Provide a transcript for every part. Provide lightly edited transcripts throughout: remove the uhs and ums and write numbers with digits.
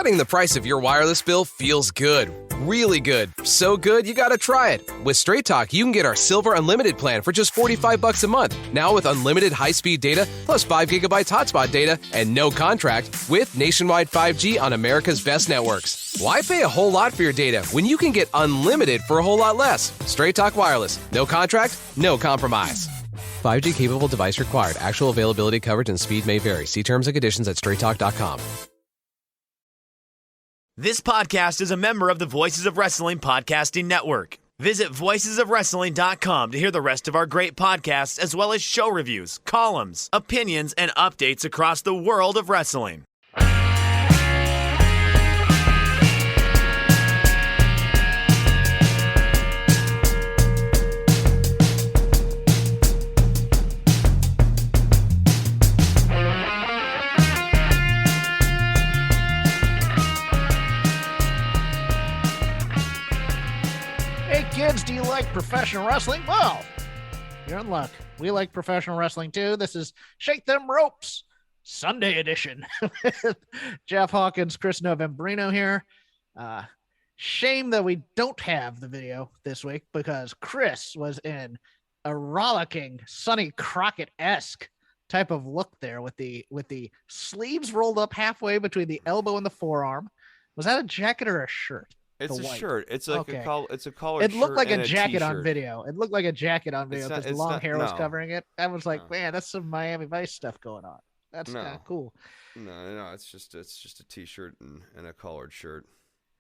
Cutting the price of your wireless bill feels good. Really good. So good, you gotta try it. With Straight Talk, you can get our Silver Unlimited plan for just $45 a month. Now with unlimited high-speed data, plus 5 gigabytes hotspot data, and no contract, with nationwide 5G on America's best networks. Why pay a whole lot for your data when you can get unlimited for a whole lot less? Straight Talk Wireless. No contract, no compromise. 5G capable device required. Actual availability, coverage, and speed may vary. See terms and conditions at straighttalk.com. This podcast is a member of the Voices of Wrestling Podcasting Network. Visit voicesofwrestling.com to hear the rest of our great podcasts, as well as show reviews, columns, opinions, and updates across the world of wrestling. Kids, do you like professional wrestling? Well, you're in luck. We like professional wrestling too. This is Shake Them Ropes Sunday edition. Jeff Hawkins, Chris Novembrino here. Shame that we don't have the video this week because Chris was in a rollicking Sonny Crockett-esque type of look there with the sleeves rolled up halfway between the elbow and the forearm. Was that a jacket or a shirt? It's a shirt. It's like okay. It's a collared shirt. It looked like a jacket t-shirt. On video. It looked like a jacket on video because the long hair was covering it. I was like, man, that's some Miami Vice stuff going on. That's kind of cool. No, it's just a t-shirt and a collared shirt.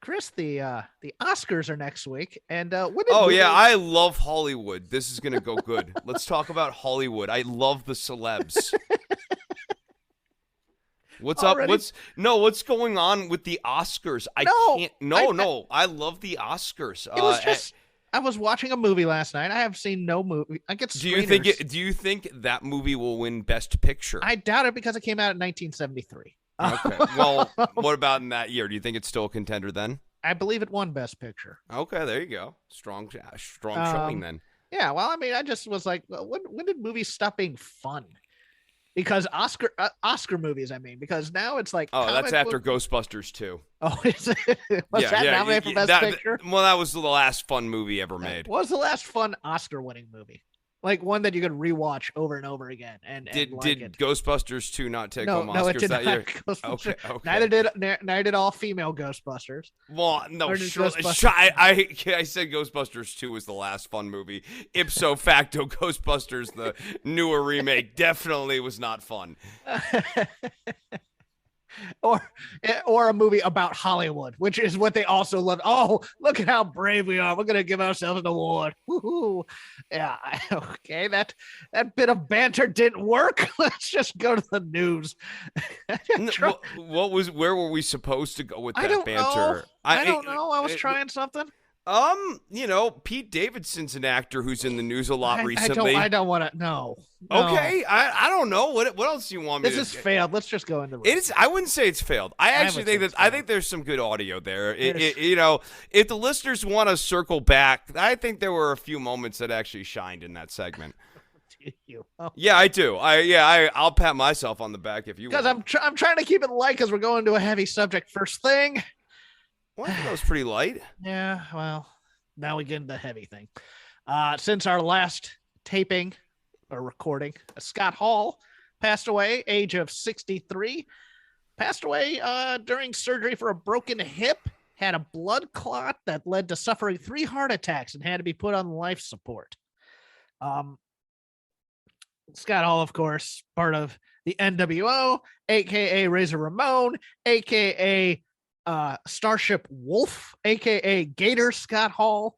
Chris, the Oscars are next week, and I love Hollywood. This is gonna go good. Let's talk about Hollywood. I love the celebs. What's already? up? What's going on with the Oscars? I love the Oscars. It was just I was watching a movie last night. I have seen no movie. I get screeners. Do you think that movie will win Best Picture? I doubt it because it came out in 1973. Okay. Well, what about in that year? Do you think it's still a contender then? I believe it won Best Picture. Okay, there you go. Strong showing then. Yeah. Well, I mean, I just was like, when did movies stop being fun? Because Oscar movies, I mean, because now it's like that's after Ghostbusters 2. Oh, is it? Was that nominated for Best Picture? Well, that was the last fun movie ever made. What was the last fun Oscar-winning movie? Like one that you could rewatch over and over again. Did Ghostbusters 2 not take home Oscars that year? Okay. Neither did all female Ghostbusters. Well, no, sure. I said Ghostbusters 2 was the last fun movie. Ipso facto, Ghostbusters, the newer remake, definitely was not fun. Or a movie about Hollywood, which is what they also love. Oh, look at how brave we are. We're going to give ourselves an award. Woo-hoo. Yeah. Okay. That bit of banter didn't work. Let's just go to the news. Where were we supposed to go with that banter? Know. I don't know. I was trying something. Pete Davidson's an actor who's in the news a lot recently. I don't want to. No. Okay, I don't know. What else do you want me to? This is failed. Let's just go into it. I wouldn't say it's failed. I think there's some good audio there. If the listeners want to circle back, I think there were a few moments that actually shined in that segment. Yeah, I do. I'll pat myself on the back if you want. Because I'm trying to keep it light because we're going to a heavy subject first thing. Well, I think that was pretty light. Yeah, well, now we get into the heavy thing. Since our last taping or recording, Scott Hall passed away, age of 63. Passed away during surgery for a broken hip, had a blood clot that led to suffering 3 heart attacks and had to be put on life support. Scott Hall, of course, part of the NWO, a.k.a. Razor Ramon, a.k.a. Starship Wolf, aka Gator Scott Hall,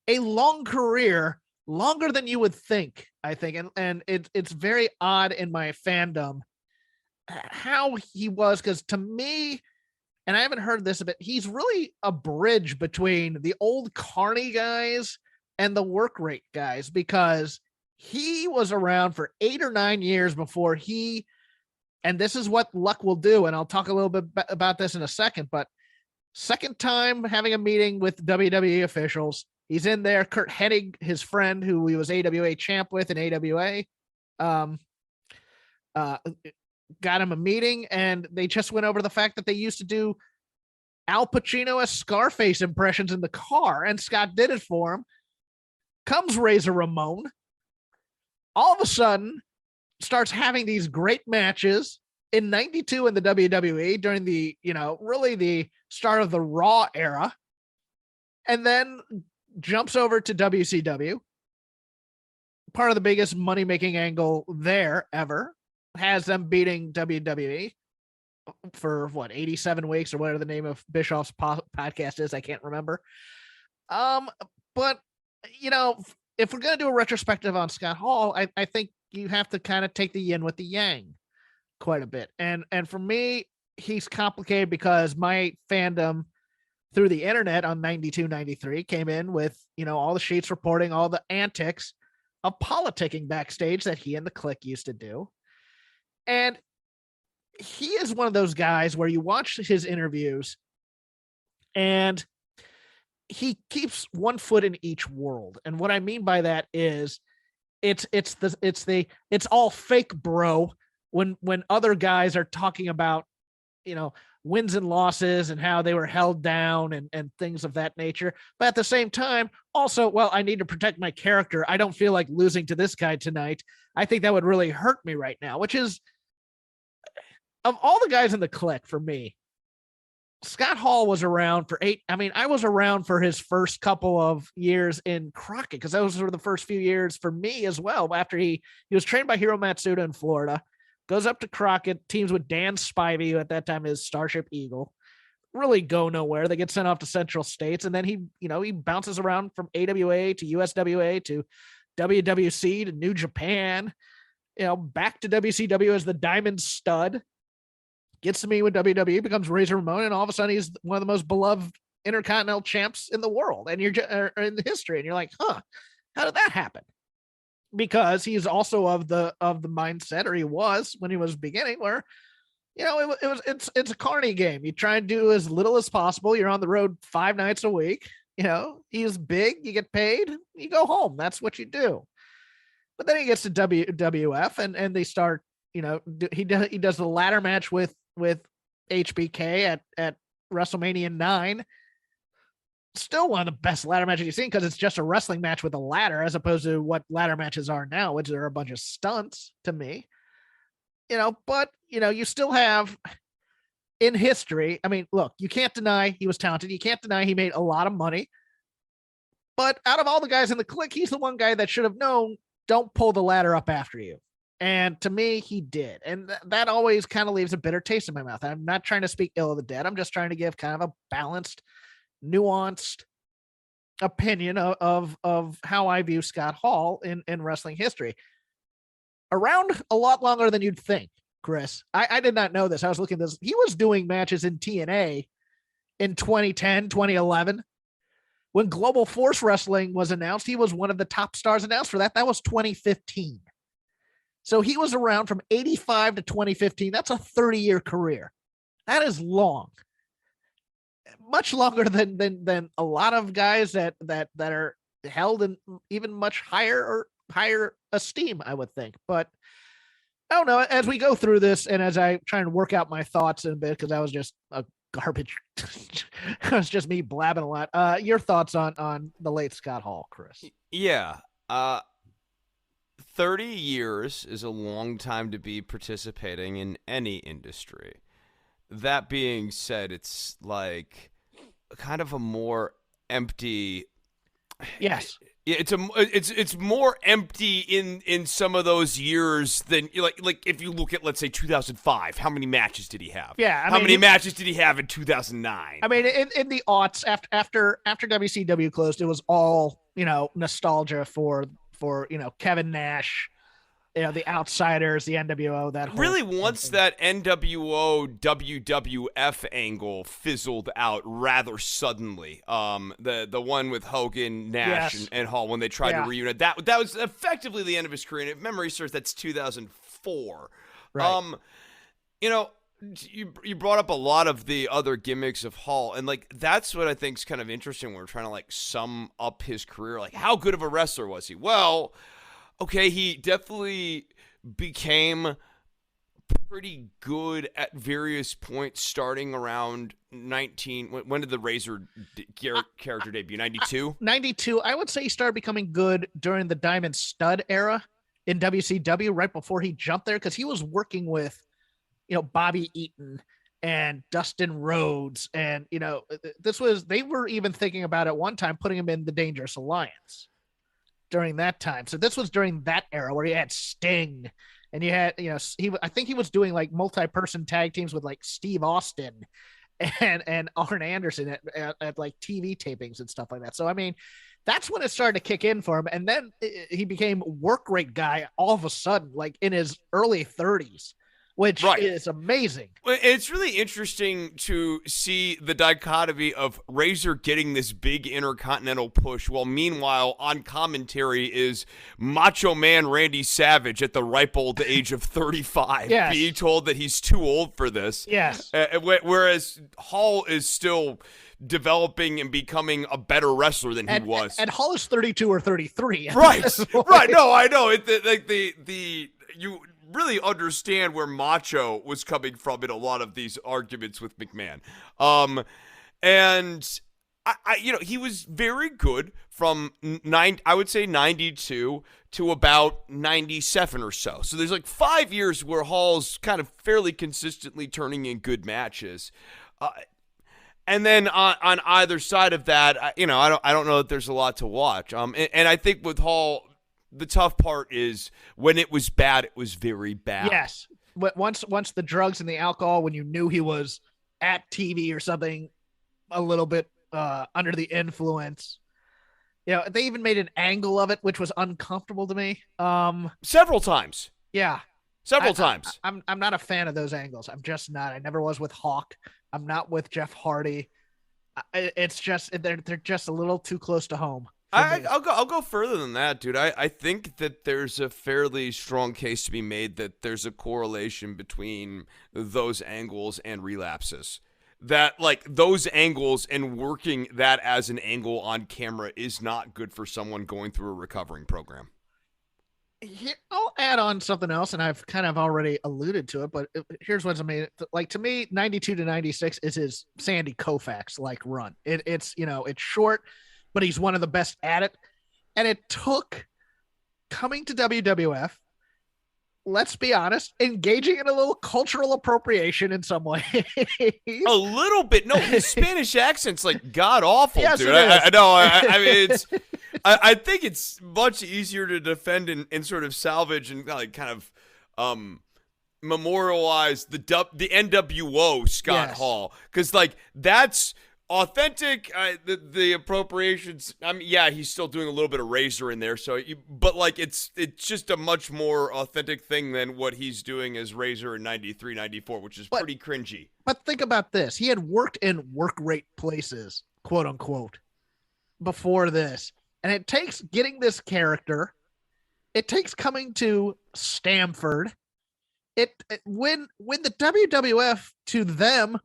a long career, longer than you would think, I think, and it's very odd in my fandom how he was, because to me, and I haven't heard this a bit, he's really a bridge between the old Carney guys and the work rate guys, because he was around for 8 or 9 years before and this is what luck will do, and I'll talk a little bit about this in a second, but second time having a meeting with WWE officials, he's in there. Kurt Hennig, his friend, who he was AWA champ with in AWA, got him a meeting, and they just went over the fact that they used to do Al Pacino as Scarface impressions in the car, and Scott did it for him. Comes Razor Ramon. All of a sudden, starts having these great matches in 92 in the WWE during the, really the start of the Raw era. And then jumps over to WCW. Part of the biggest money-making angle there ever. Has them beating WWE for 87 weeks or whatever the name of Bischoff's podcast is. I can't remember. But if we're going to do a retrospective on Scott Hall, I think you have to kind of take the yin with the yang quite a bit. And for me, he's complicated because my fandom through the internet on 92, 93 came in with, all the sheets reporting all the antics of politicking backstage that he and the Clique used to do. And he is one of those guys where you watch his interviews and he keeps one foot in each world. And what I mean by that is it's all fake, bro. When other guys are talking about, wins and losses and how they were held down and things of that nature. But at the same time, also, well, I need to protect my character. I don't feel like losing to this guy tonight. I think that would really hurt me right now, which is, of all the guys in the Clique, for me, Scott Hall was around for I was around for his first couple of years in Crockett, because those were the first few years for me as well. After he was trained by Hiro Matsuda in Florida, goes up to Crockett, teams with Dan Spivey, who at that time is Starship Eagle, really go nowhere. They get sent off to Central States, and then he bounces around from AWA to USWA to WWC to New Japan, back to WCW as the Diamond Stud. Gets to meet with WWE, becomes Razor Ramon, and all of a sudden he's one of the most beloved intercontinental champs in the world, and you're in the history, and you're like, how did that happen? Because he's also of the mindset, or he was when he was beginning, where it's a carny game. You try and do as little as possible. You're on the road 5 nights a week. He's big. You get paid. You go home. That's what you do. But then he gets to WWF, and they start. He does the ladder match with HBK at WrestleMania 9. Still one of the best ladder matches you've seen, because it's just a wrestling match with a ladder, as opposed to what ladder matches are now, which are a bunch of stunts to me. But you still have in history. I mean, look, you can't deny he was talented. You can't deny he made a lot of money. But out of all the guys in the Clique, he's the one guy that should have known, don't pull the ladder up after you. And to me, he did. And that always kind of leaves a bitter taste in my mouth. I'm not trying to speak ill of the dead. I'm just trying to give kind of a balanced, nuanced opinion of how I view Scott Hall in wrestling history. Around a lot longer than you'd think, Chris. I did not know this. I was looking at this. He was doing matches in TNA in 2010, 2011. When Global Force Wrestling was announced, he was one of the top stars announced for that. That was 2015. So he was around from 85 to 2015. That's a 30-year career. That is long. Much longer than a lot of guys that are held in even much higher esteem, I would think. But I don't know. As we go through this, and as I try and work out my thoughts in a bit, because that was just a garbage. It was just me blabbing a lot. Your thoughts on the late Scott Hall, Chris? Yeah. 30 years is a long time to be participating in any industry. That being said, it's like kind of a more empty. Yes. It's more empty in some of those years than like if you look at, let's say, 2005. How many matches did he have? Yeah. How many matches did he have in 2009? I mean, in the aughts after WCW closed, it was all nostalgia for Kevin Nash, the Outsiders, the NWO, that whole really once that NWO WWF angle fizzled out rather suddenly. The one with Hogan, Nash, yes. and Hall, when they tried to reunite, that was effectively the end of his career. And if memory serves, that's 2004. Right. You brought up a lot of the other gimmicks of Hall, and that's what I think is kind of interesting when we're trying to sum up his career. How good of a wrestler was he? Well, okay, he definitely became pretty good at various points starting around 19. When did the Razor character debut? 92? 92. I would say he started becoming good during the Diamond Stud era in WCW, right before he jumped there, because he was working with, Bobby Eaton and Dustin Rhodes. And, they were even thinking about at one time putting him in the Dangerous Alliance during that time. So this was during that era where you had Sting and you had, I think he was doing like multi-person tag teams with like Steve Austin and Arn Anderson at like TV tapings and stuff like that. So, I mean, that's when it started to kick in for him. And then he became work rate guy all of a sudden, like in his early 30s. Which is amazing. It's really interesting to see the dichotomy of Razor getting this big intercontinental push, while meanwhile on commentary is Macho Man Randy Savage at the ripe old age of 35, being told that he's too old for this. Yes. Whereas Hall is still developing and becoming a better wrestler than he was. And Hall is 32 or 33. Right. Right. No, I know. You really understand where Macho was coming from in a lot of these arguments with McMahon. And he was very good from 92 to about 97 or so. So there's like 5 years where Hall's kind of fairly consistently turning in good matches. And then on either side of that, I don't know that there's a lot to watch. And I think with Hall, the tough part is when it was bad, it was very bad. Yes. But once the drugs and the alcohol, when you knew he was at TV or something a little bit under the influence, they even made an angle of it, which was uncomfortable to me. Several times. Yeah. Several times. I'm not a fan of those angles. I'm just not. I never was with Hawk. I'm not with Jeff Hardy. It's just they're just a little too close to home. I'll go further than that, dude. I think that there's a fairly strong case to be made that there's a correlation between those angles and relapses. That like those angles and working that as an angle on camera is not good for someone going through a recovering program. I'll add on something else, and I've kind of already alluded to it, but here's what's amazing. Like, to me, 92 to 96 is his Sandy Koufax like run. It's short, but he's one of the best at it. And it took coming to WWF, let's be honest, engaging in a little cultural appropriation in some way. A little bit. No, his Spanish accent's like god awful, yes, dude. I know. I mean, it's. I think it's much easier to defend and sort of salvage and like kind of memorialize the NWO Scott Hall, because like that's authentic. The appropriations. I mean, yeah, he's still doing a little bit of Razor in there. But like it's just a much more authentic thing than what he's doing as Razor in 93, 94, which is pretty cringy. But think about this: he had worked in work rate places, quote unquote, before this. And it takes getting this character. It takes coming to Stamford. When the WWF to them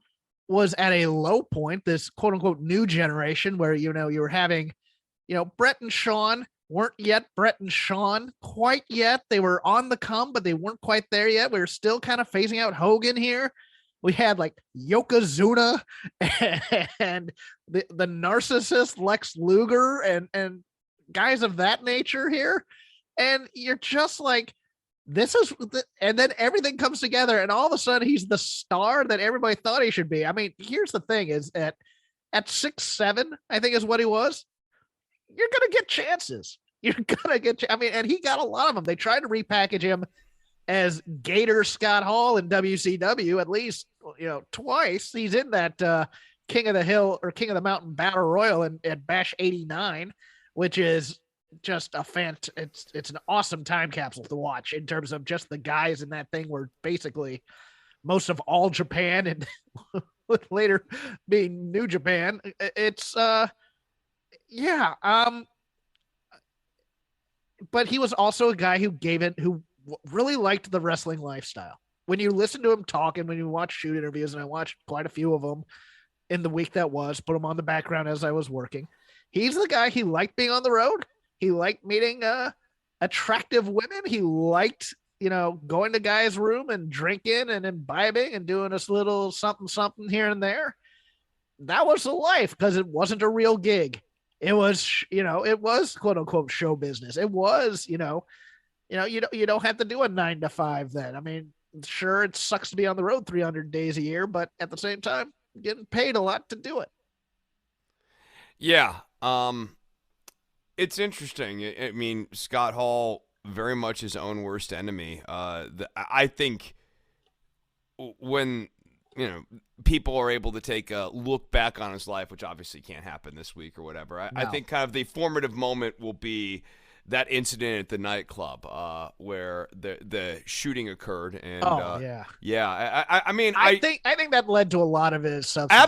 was at a low point, this quote unquote new generation where, you were having, Brett and Shawn weren't yet Brett and Shawn quite yet. They were on the come, but they weren't quite there yet. We were still kind of phasing out Hogan here. We had like Yokozuna and the narcissist Lex Luger and guys of that nature here. And you're just like, and then everything comes together and all of a sudden he's the star that everybody thought he should be. I mean, here's the thing is at 6'7", I think is what he was. You're going to get chances. And he got a lot of them. They tried to repackage him as Gator Scott Hall in WCW, at least, twice. He's in that King of the Hill or King of the Mountain Battle Royal at Bash 89, which is just it's an awesome time capsule to watch in terms of just the guys in that thing were basically most of all Japan and later being New Japan. It's but he was also a guy who really liked the wrestling lifestyle. When you listen to him talk and when you watch shoot interviews, and I watched quite a few of them in the week that was, put them on the background as I was working. He's the guy, he liked being on the road. He liked meeting attractive women. He liked, going to guys' room and drinking and imbibing and doing this little something here and there. That was the life, because it wasn't a real gig. It was, it was quote unquote show business. It was, you don't have to do a 9 to 5 then. I mean, sure, it sucks to be on the road 300 days a year, but at the same time, getting paid a lot to do it. Yeah. It's interesting. I mean, Scott Hall, very much his own worst enemy. I think when, people are able to take a look back on his life, which obviously can't happen this week or whatever, I think kind of the formative moment will be that incident at the nightclub where the shooting occured. And I mean, I think that led to a lot of his substance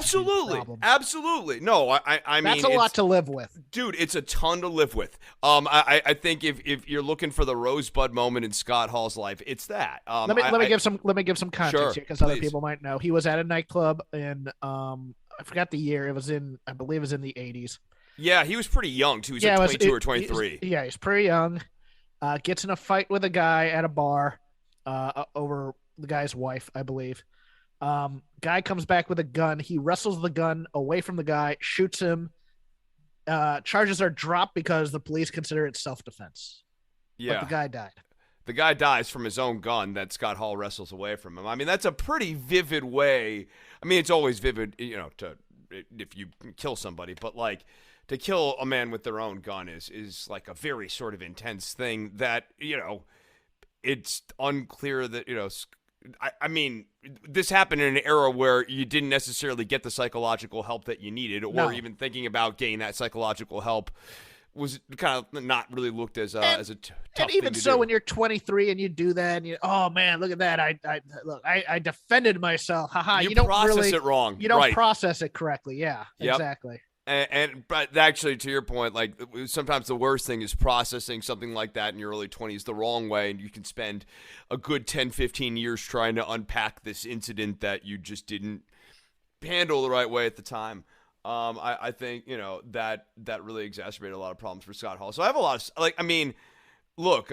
absolutely. No, I mean, that's a lot to live with, dude. It's a ton to live with. I think if you're looking for the rosebud moment in Scott Hall's life, it's that. Let me give some context sure, here, because other people might know. He was at a nightclub in I forgot the year. It was I believe it was in the 80s. Yeah, he was pretty young too. He was 22 or 23. He's pretty young. Gets in a fight with a guy at a bar over the guy's wife, I believe. Guy comes back with a gun. He wrestles the gun away from the guy, shoots him. Charges are dropped because the police consider it self-defense. Yeah. But the guy died. The guy dies from his own gun that Scott Hall wrestles away from him. I mean, that's a pretty vivid way. I mean, it's always vivid, if you kill somebody, but like, to kill a man with their own gun is like a very sort of intense thing that, it's unclear that, I mean, this happened in an era where you didn't necessarily get the psychological help that you needed, or even thinking about getting that psychological help was kind of not really looked as a tough thing to do. And even so, when you're 23 and you do that, and oh man, look at that! I defended myself. Haha! You don't process it wrong. You don't process it correctly. Yeah, yep. Exactly. But actually, to your point, like, sometimes the worst thing is processing something like that in your early 20s the wrong way, and you can spend a good 10, 15 years trying to unpack this incident that you just didn't handle the right way at the time. I think, that really exacerbated a lot of problems for Scott Hall. So I have a lot of, look,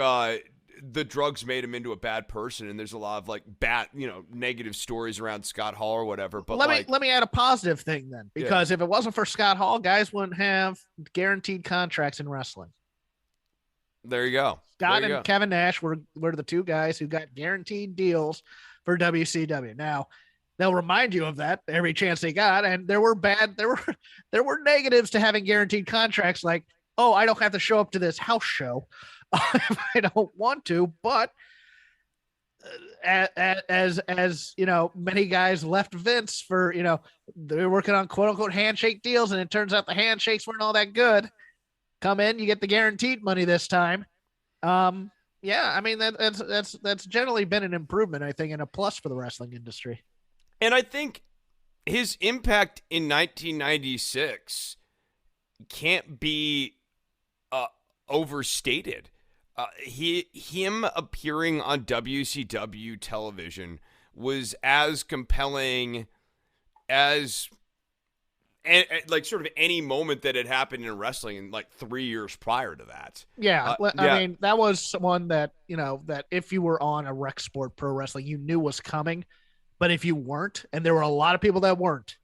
the drugs made him into a bad person, and there's a lot of like bad, negative stories around Scott Hall or whatever. But let me add a positive thing then, because if it wasn't for Scott Hall, guys wouldn't have guaranteed contracts in wrestling. There you go. Scott and Kevin Nash were the two guys who got guaranteed deals for WCW. Now, they'll remind you of that every chance they got, and there were negatives to having guaranteed contracts, like, oh, I don't have to show up to this house show if I don't want to. But as many guys left Vince for, they were working on quote unquote handshake deals, and it turns out the handshakes weren't all that good. Come in, you get the guaranteed money this time. Yeah, I mean, that's generally been an improvement, I think, and a plus for the wrestling industry. And I think his impact in 1996 can't be overstated. Him appearing on WCW television was as compelling as like sort of any moment that had happened in wrestling in like 3 years prior to that. Yeah. I mean, that was one that, that if you were on a rec sport pro wrestling, you knew was coming. But if you weren't, and there were a lot of people that weren't,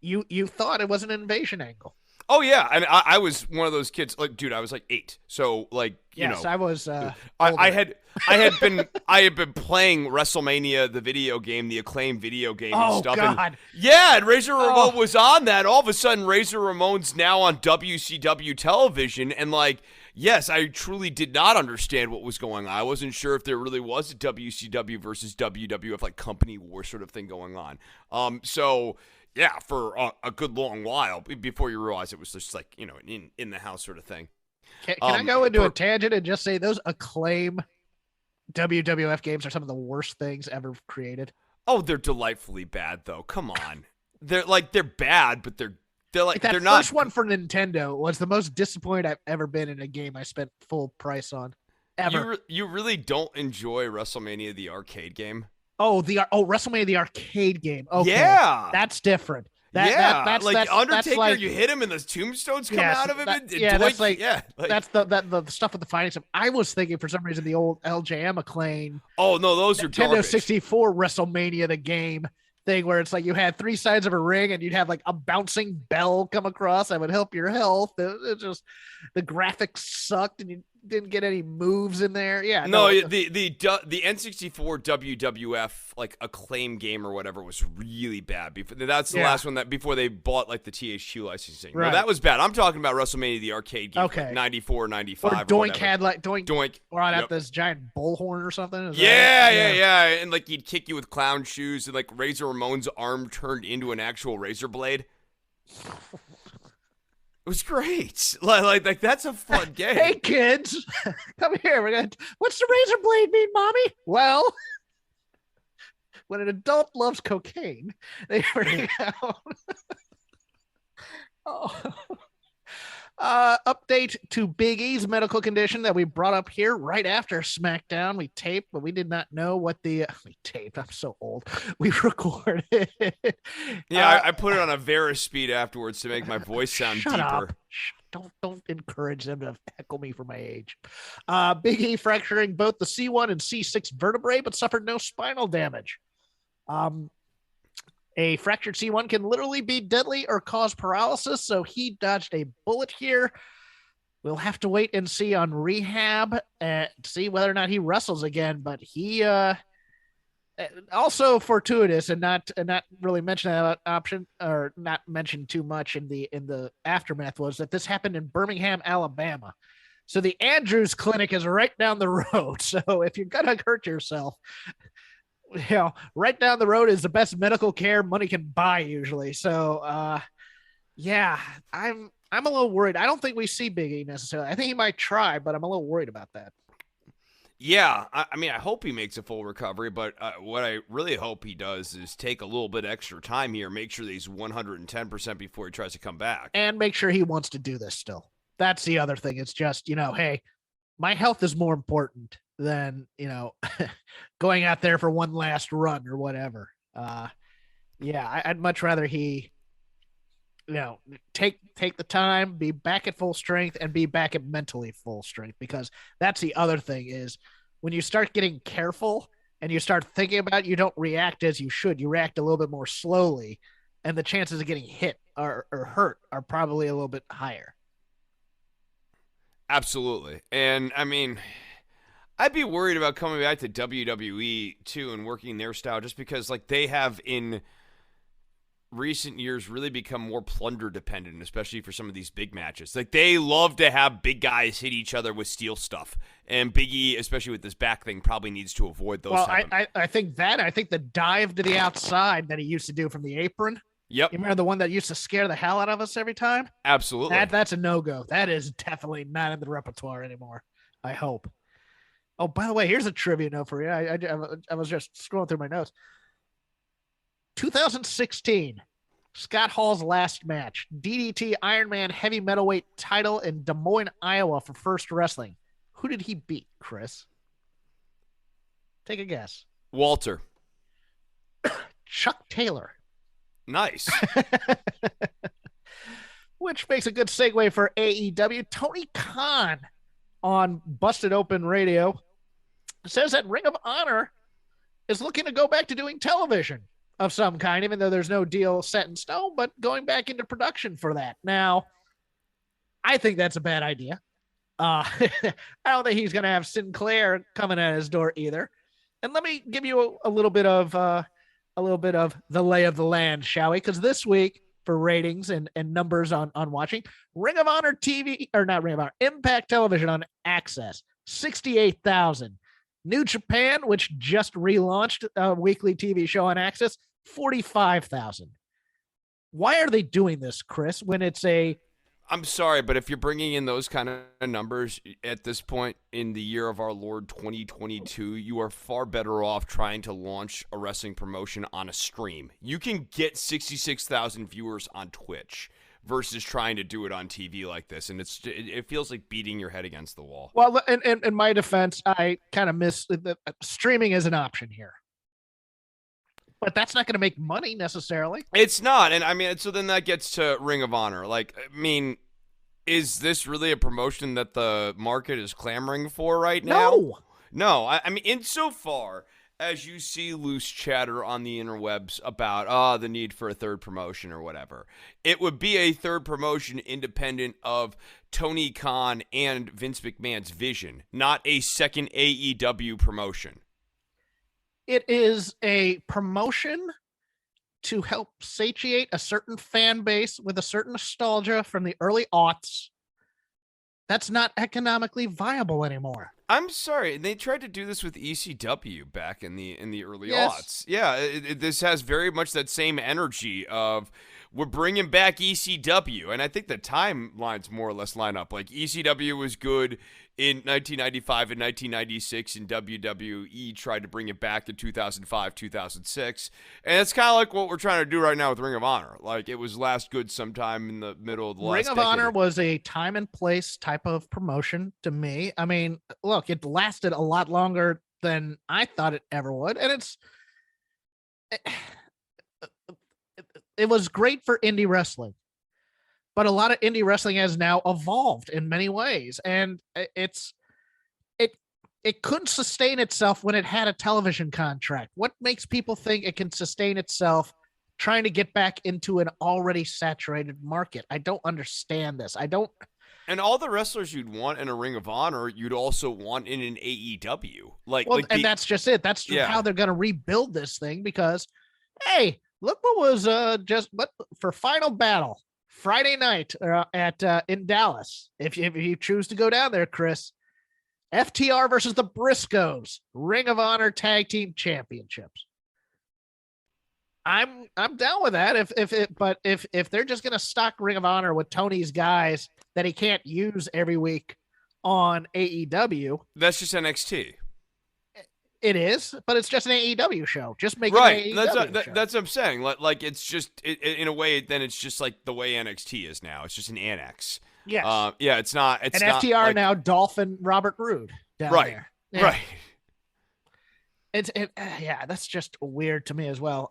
you thought it was an invasion angle. Oh yeah, I mean, I was one of those kids. Like, dude, I was like 8, so like, I was. I had been playing WrestleMania, the video game, the Acclaim video game, and stuff. God. And Razor Ramon was on that. All of a sudden, Razor Ramon's now on WCW television, and like, yes, I truly did not understand what was going on. I wasn't sure if there really was a WCW versus WWF like company war sort of thing going on. So. Yeah, for a good long while before you realize it was just like, in the house sort of thing. Can I go into a tangent and just say those Acclaim WWF games are some of the worst things ever created? Oh, they're delightfully bad though. Come on. They're bad, but they're like that they're not. First one for Nintendo was the most disappointed I've ever been in a game I spent full price on ever. You really don't enjoy WrestleMania the arcade game? Oh, WrestleMania the arcade game. Okay. Yeah. That's different. Undertaker, you hit him and the tombstones come out of him. That's the stuff with the fighting stuff. I was thinking for some reason the old LJM McLean. Oh no, those are Nintendo garbage. 64 WrestleMania the game thing where it's like you had three sides of a ring and you'd have like a bouncing bell come across that would help your health. It just the graphics sucked and you didn't get any moves in there. Yeah, the N64 WWF like Acclaim game or whatever was really bad. That's the last one that before they bought like the THQ licensing. Right. No, that was bad. I'm talking about WrestleMania the arcade game, okay, like 94, 95. Or Doink had like Doink brought out this giant bullhorn or something. Yeah, and like he'd kick you with clown shoes and like Razor Ramon's arm turned into an actual razor blade. It was great. Like that's a fun game. Hey kids, come here. What's the razor blade mean, mommy? Well, when an adult loves cocaine, they bring out. Update to Big E's medical condition that we brought up here right after SmackDown. We taped, but we did not know what we taped. I'm so old. We recorded. Yeah, I put it on a Vera speed afterwards to make my voice sound shut deeper. Up. Don't encourage them to heckle me for my age. Big E fracturing both the C1 and C6 vertebrae, but suffered no spinal damage. A fractured C1 can literally be deadly or cause paralysis, so he dodged a bullet here. We'll have to wait and see on rehab to see whether or not he wrestles again, but he also fortuitous and not really mentioned that option or not mentioned too much in the aftermath was that this happened in Birmingham, Alabama. So the Andrews Clinic is right down the road. So if you're going to hurt yourself, right down the road is the best medical care money can buy usually. So, I'm a little worried. I don't think we see Big E necessarily. I think he might try, but I'm a little worried about that. Yeah, I mean, I hope he makes a full recovery, but what I really hope he does is take a little bit extra time here, make sure that he's 110% before he tries to come back. And make sure he wants to do this still. That's the other thing. It's just, hey, my health is more important than going out there for one last run or whatever. I'd much rather he take the time, be back at full strength, and be back at mentally full strength, because that's the other thing is when you start getting careful and you start thinking about it, you don't react as you should. You react a little bit more slowly, and the chances of getting hit or hurt are probably a little bit higher. Absolutely. And I mean, I'd be worried about coming back to WWE too and working their style, just because like they have in recent years really become more plunder dependent, especially for some of these big matches. Like they love to have big guys hit each other with steel stuff, and Big E, especially with this back thing, probably needs to avoid those. Well, I think the dive to the outside that he used to do from the apron. Yep. You remember the one that used to scare the hell out of us every time? Absolutely. That's a no-go. That is definitely not in the repertoire anymore. I hope. Oh, by the way, here's a trivia note for you. I was just scrolling through my notes. 2016, Scott Hall's last match, DDT Ironman heavy metalweight title in Des Moines, Iowa for First Wrestling. Who did he beat, Chris? Take a guess. Walter. Chuck Taylor. Nice. Which makes a good segue for AEW. Tony Khan on Busted Open Radio says that Ring of Honor is looking to go back to doing television of some kind, even though there's no deal set in stone, but going back into production for that. Now, I think that's a bad idea. I don't think he's going to have Sinclair coming at his door either. And let me give you a little bit of the lay of the land, shall we? Because this week, for ratings and numbers on watching, Ring of Honor TV, or not Ring of Honor, Impact Television on Access, 68,000. New Japan, which just relaunched a weekly TV show on Access, 45,000. Why are they doing this, Chris, when it's I'm sorry, but if you're bringing in those kind of numbers at this point in the year of our Lord 2022, you are far better off trying to launch a wrestling promotion on a stream. You can get 66,000 viewers on Twitch versus trying to do it on TV like this, and it feels like beating your head against the wall. Well, in my defense, I kind of miss the streaming as an option here. But that's not going to make money necessarily. It's not. And I mean, so then that gets to Ring of Honor. Like, I mean, is this really a promotion that the market is clamoring for right now? No. I mean, insofar as you see loose chatter on the interwebs about the need for a third promotion or whatever, it would be a third promotion independent of Tony Khan and Vince McMahon's vision, not a second AEW promotion. It is a promotion to help satiate a certain fan base with a certain nostalgia from the early aughts. That's not economically viable anymore. I'm sorry, they tried to do this with ECW back in the early aughts. Yeah, this has very much that same energy of we're bringing back ECW, and I think the timelines more or less line up. Like ECW was good in 1995 and 1996, and WWE tried to bring it back in 2005, 2006, and it's kind of like what we're trying to do right now with Ring of Honor. Like it was last good sometime in the middle of the last Ring of decade. Honor was a time and place type of promotion to me. I mean, look, it lasted a lot longer than I thought it ever would, and it was great for indie wrestling, but a lot of indie wrestling has now evolved in many ways, and it couldn't sustain itself when it had a television contract. What makes people think it can sustain itself trying to get back into an already saturated market? I don't understand this. And all the wrestlers you'd want in a Ring of Honor, you'd also want in an AEW. And that's just it. That's how they're going to rebuild this thing because, hey, look what was for Final Battle Friday night in Dallas. If you choose to go down there, Chris, FTR versus the Briscoes, Ring of Honor Tag Team Championships. I'm down with that. If they're just going to stock Ring of Honor with Tony's guys that he can't use every week on AEW, that's just NXT. It is, but it's just an AEW show. Just make it an AEW show. That's what I'm saying. Like it's just in a way. Then it's just like the way NXT is now. It's just an annex. Yes. It's not. It's not FTR like, now. Dolph and Robert Roode down there. Yeah. Right. That's just weird to me as well.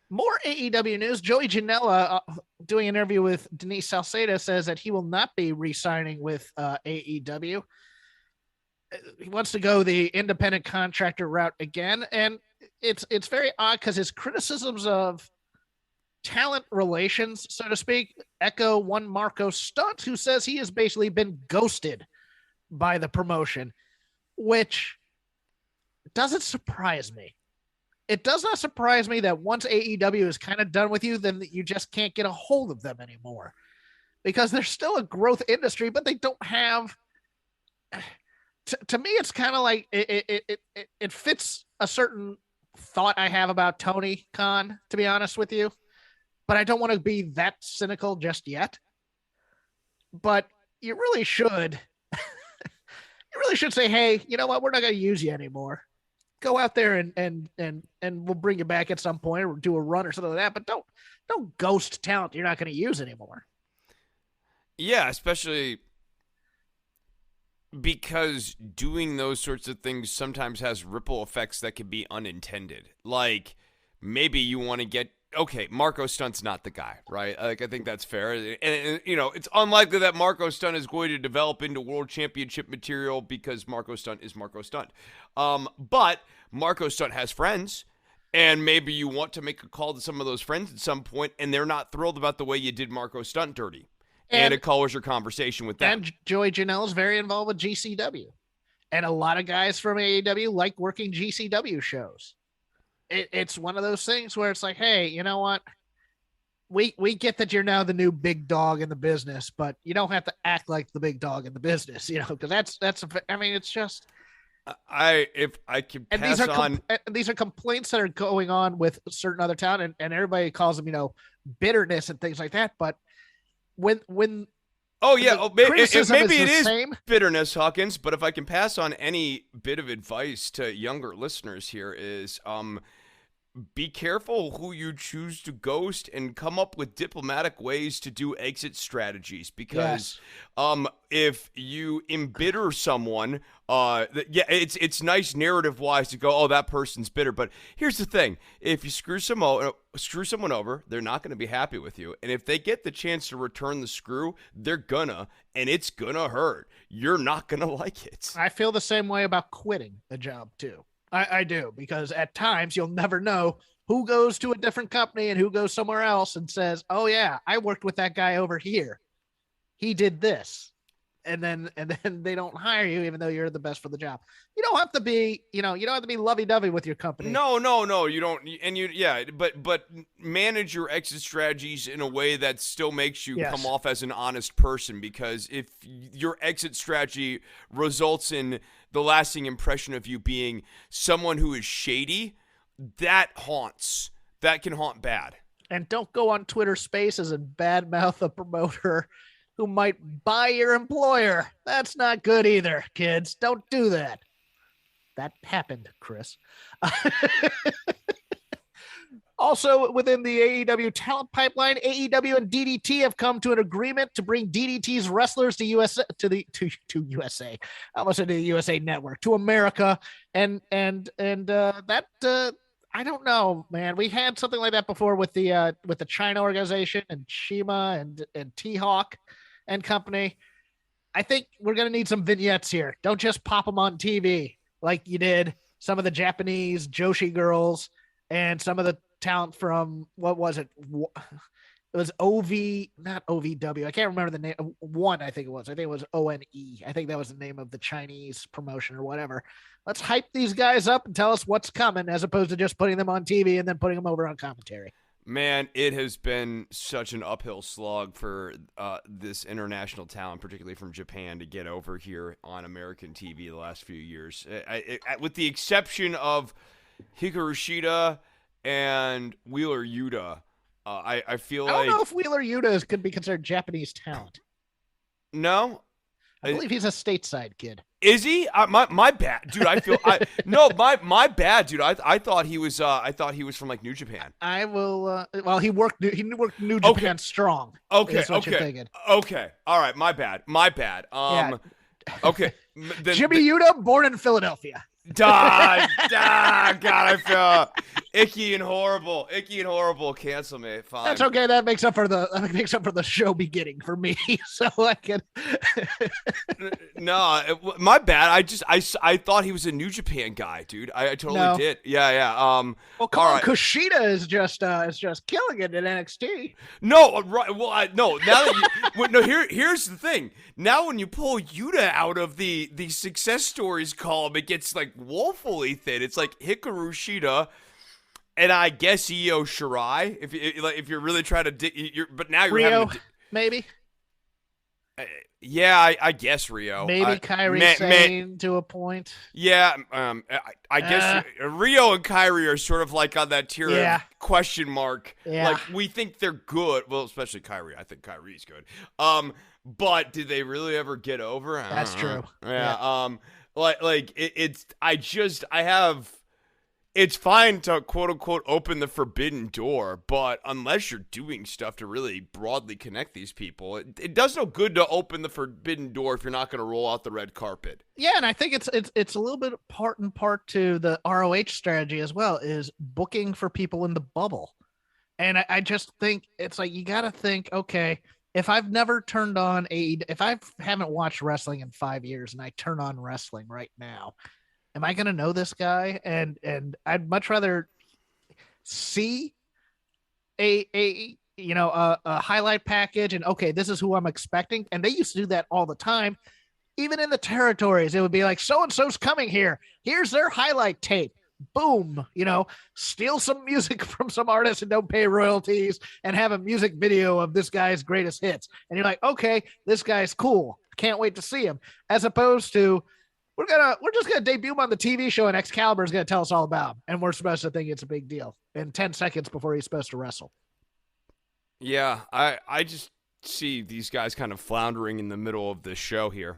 More AEW news. Joey Janela doing an interview with Denise Salcedo says that he will not be re-signing with AEW. He wants to go the independent contractor route again, and it's very odd because his criticisms of talent relations, so to speak, echo one Marco Stunt, who says he has basically been ghosted by the promotion, which doesn't surprise me. It does not surprise me that once AEW is kind of done with you, then you just can't get a hold of them anymore because they're still a growth industry, but they don't have. To me, it's kind of like it fits a certain thought I have about Tony Khan, to be honest with you, but I don't want to be that cynical just yet. But you really should. You really should say, hey, you know what? We're not going to use you anymore. Go out there and we'll bring you back at some point or do a run or something like that. But don't ghost talent you're not going to use anymore. Yeah, especially because doing those sorts of things sometimes has ripple effects that can be unintended. Like maybe you want to get. Okay, Marco Stunt's not the guy, right? Like I think that's fair. And it's unlikely that Marco Stunt is going to develop into world championship material because Marco Stunt is Marco Stunt. But Marco Stunt has friends, and maybe you want to make a call to some of those friends at some point, and they're not thrilled about the way you did Marco Stunt dirty. And it colors your conversation with them. And Joey Janela is very involved with GCW. And a lot of guys from AEW like working GCW shows. It's one of those things where it's like, hey, you know what? We get that you're now the new big dog in the business, but you don't have to act like the big dog in the business, because it's just. If I can pass these are complaints that are going on with certain other town, and everybody calls them, bitterness and things like that. But when maybe it is bitterness, Hawkins. But if I can pass on any bit of advice to younger listeners here is, be careful who you choose to ghost and come up with diplomatic ways to do exit strategies, because if you embitter someone, it's nice narrative wise to go, oh, that person's bitter, but here's the thing: if you screw someone over, they're not going to be happy with you, and if they get the chance to return the screw, they're gonna, and it's gonna hurt. You're not gonna like it. I feel the same way about quitting a job too. I do, because at times you'll never know who goes to a different company and who goes somewhere else and says, oh yeah, I worked with that guy over here. He did this. And then they don't hire you, even though you're the best for the job. You don't have to be, you don't have to be lovey-dovey with your company. No, you don't. And but manage your exit strategies in a way that still makes you come off as an honest person, because if your exit strategy results in the lasting impression of you being someone who is shady, that can haunt bad. And don't go on Twitter Spaces and badmouth a promoter who might buy your employer. That's not good either, kids. Don't do that. That happened, Chris. Also, within the AEW talent pipeline, AEW and DDT have come to an agreement to bring DDT's wrestlers to USA. I almost said to the USA Network, to America, and that I don't know, man. We had something like that before with the China organization and Shima and T-Hawk and company. I think we're gonna need some vignettes here. Don't just pop them on TV like you did some of the Japanese Joshi girls and some of the talent from, what was it? It was not OVW. I can't remember the name. I think it was ONE. I think that was the name of the Chinese promotion or whatever. Let's hype these guys up and tell us what's coming, as opposed to just putting them on TV and then putting them over on commentary. Man, it has been such an uphill slog for this international talent, particularly from Japan, to get over here on American TV the last few years. With the exception of Hikaru Shida and Wheeler Yuta, I feel like... I don't know if Wheeler Yuta could be considered Japanese talent. No? I believe he's a stateside kid. Is he? My bad, dude. My bad, dude. I thought he was from like New Japan. I will. Well, he worked New Japan strong. Okay. All right. My bad. Yeah. Okay. Jimmy Yuta, born in Philadelphia. God, I feel icky and horrible. Cancel me. Fine. That's okay. That makes up for the show beginning for me. So I can. No, my bad. I thought he was a New Japan guy, dude. I totally did. Yeah. Well, come on, right. Kushida is just killing it in NXT. No, right. Well, no. Now that here's the thing. Now when you pull Yuta out of the success stories column, it gets like woefully thin. It's like Hikaru Shida, and I guess Io Shirai. If you're really trying to dig, but now you're Rio, having maybe. Yeah, I guess Rio. Maybe Kairi Sane to a point. Yeah, I guess Rio and Kairi are sort of like on that tier of question mark. Yeah. Like, we think they're good. Well, especially Kairi. I think Kairi's good. But did they really ever get over? That's true. Yeah. It's fine to quote unquote open the forbidden door, but unless you're doing stuff to really broadly connect these people, it does no good to open the forbidden door if you're not going to roll out the red carpet. Yeah, and I think it's a little bit part and part to the ROH strategy as well, is booking for people in the bubble. And I just think it's like, you got to think, okay, if I've never turned on if I haven't watched wrestling in 5 years and I turn on wrestling right now, am I going to know this guy? And I'd much rather see a highlight package and, okay, this is who I'm expecting. And they used to do that all the time. Even in the territories, it would be like, so-and-so's coming here. Here's their highlight tape. Boom, steal some music from some artist and don't pay royalties and have a music video of this guy's greatest hits. And you're like, okay, this guy's cool. Can't wait to see him. As opposed to, we're just gonna debut him on the TV show and Excalibur is gonna tell us all about him, and we're supposed to think it's a big deal in 10 seconds before he's supposed to wrestle. Yeah, I just see these guys kind of floundering in the middle of the show here.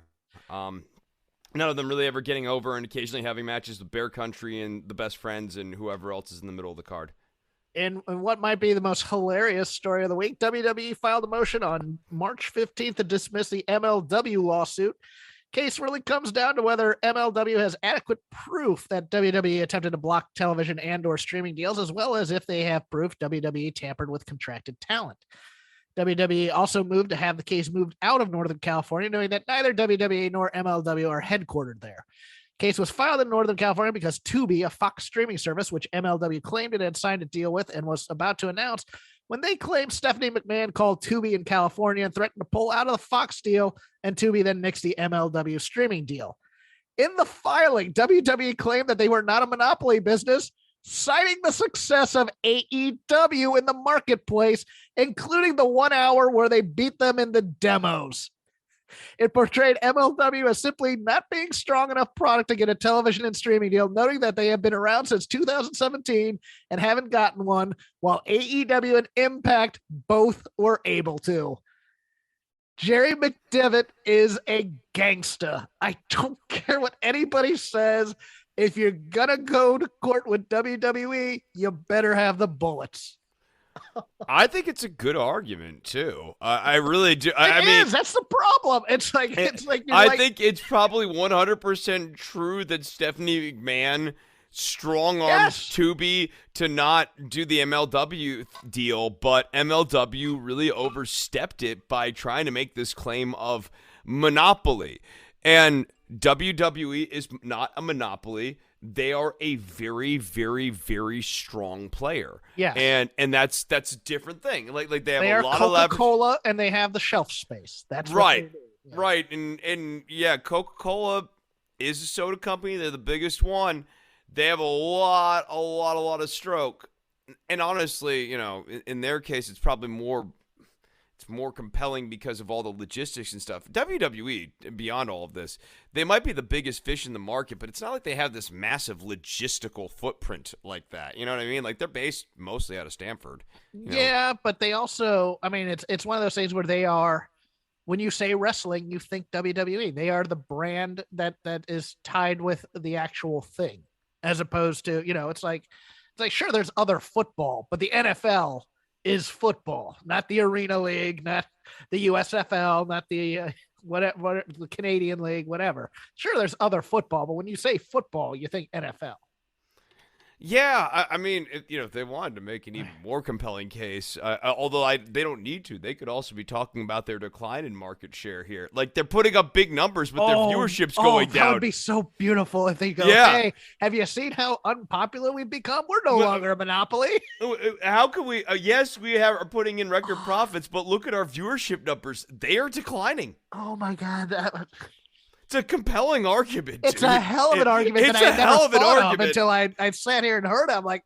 none of them really ever getting over and occasionally having matches with Bear Country and the Best Friends and whoever else is in the middle of the card. In what might be the most hilarious story of the week, WWE filed a motion on March 15th to dismiss the MLW lawsuit. Case really comes down to whether MLW has adequate proof that WWE attempted to block television and/or streaming deals, as well as if they have proof WWE tampered with contracted talent. WWE also moved to have the case moved out of Northern California, knowing that neither WWE nor MLW are headquartered there. Case was filed in Northern California because Tubi, a Fox streaming service, which MLW claimed it had signed a deal with and was about to announce, when they claimed Stephanie McMahon called Tubi in California and threatened to pull out of the Fox deal, and Tubi then nixed the MLW streaming deal. In the filing, WWE claimed that they were not a monopoly business, citing the success of AEW in the marketplace, including the 1 hour where they beat them in the demos. It portrayed MLW as simply not being strong enough product to get a television and streaming deal, noting that they have been around since 2017 and haven't gotten one, while AEW and Impact both were able to. Jerry McDevitt is a gangsta. I don't care what anybody says. If you're going to go to court with WWE, you better have the bullets. I think it's a good argument too. I really do. I mean, that's the problem. It's like I think it's probably 100% true that Stephanie McMahon strong-armed Tubi to not do the MLW deal, but MLW really overstepped it by trying to make this claim of monopoly. And WWE is not a monopoly. They are a very, very, very strong player. Yeah, and that's a different thing. Like they have a lot of leverage. Coca-Cola, and they have the shelf space. That's right, yeah. Right. And yeah, Coca-Cola is a soda company. They're the biggest one. They have a lot of stroke. And honestly, you know, in their case, it's probably more compelling because of all the logistics and stuff. WWE, beyond all of this, they might be the biggest fish in the market, but it's not like they have this massive logistical footprint like that. You know what I mean? Like they're based mostly out of Stanford. Yeah, but they also, I mean, it's one of those things where they are, when you say wrestling, you think WWE. They are the brand that is tied with the actual thing, as opposed to, you know, it's like sure, there's other football, but the NFL is football, not the Arena League, not the USFL, not the whatever the Canadian League, whatever. Sure, there's other football, but when you say football, you think NFL. Yeah, I mean, if they wanted to make an even more compelling case, although they don't need to, they could also be talking about their decline in market share here. Like they're putting up big numbers, but their viewership's going down. That would be so beautiful if they go, hey, have you seen how unpopular we've become? We're no longer a monopoly. How can we? Yes, we are putting in record profits, but look at our viewership numbers. They are declining. Oh, my God. It's a compelling argument. It's a hell of an argument that I never thought of until I sat here and heard it. I'm like,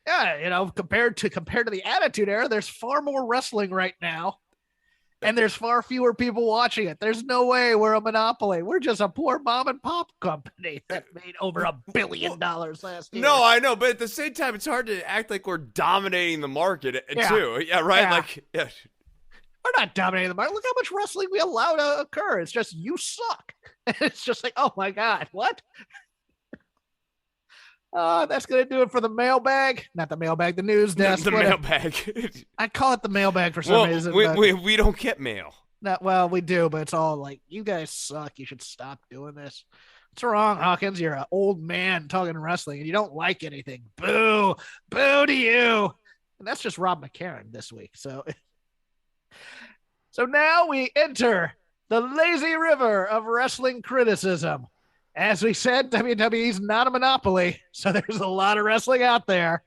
yeah, you know, compared to the Attitude Era, there's far more wrestling right now, and there's far fewer people watching it. There's no way we're a monopoly. We're just a poor mom and pop company that made over $1 billion last year. No, I know, but at the same time, it's hard to act like we're dominating the market too. Yeah, right. Yeah. Like, yeah. We're not dominating the market. Look how much wrestling we allow to occur. It's just, you suck. It's just like, oh my God, what? That's going to do it for the mailbag. Not the mailbag, the news desk. The mailbag. I call it the mailbag for some reason. We don't get mail. Well, we do, but it's all like, you guys suck. You should stop doing this. What's wrong, Hawkins? You're an old man talking wrestling and you don't like anything. Boo. Boo to you. And that's just Rob McCarran this week. So now we enter the lazy river of wrestling criticism. As we said, WWE's not a monopoly, so there's a lot of wrestling out there.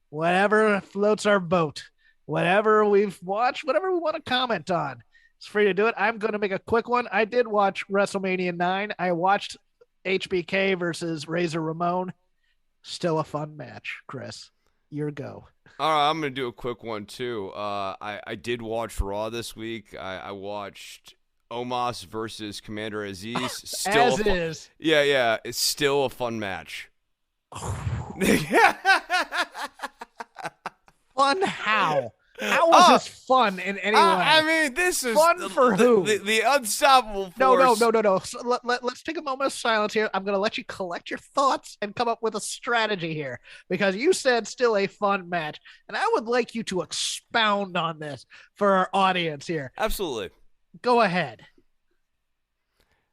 Whatever floats our boat, whatever we've watched, whatever we want to comment on, it's free to do it. I'm going to make a quick one. I did watch WrestleMania 9. I watched HBK versus Razor Ramon. Still a fun match, Chris. Your go. All right, I'm going to do a quick one, too. I did watch Raw this week. I watched Omos versus Commander Aziz. Still is. Yeah. It's still a fun match. Fun how? How was this fun in any way? I mean, this is fun for who? The unstoppable force. No. So let's take a moment of silence here. I'm going to let you collect your thoughts and come up with a strategy here, because you said still a fun match, and I would like you to expound on this for our audience here. Absolutely. Go ahead.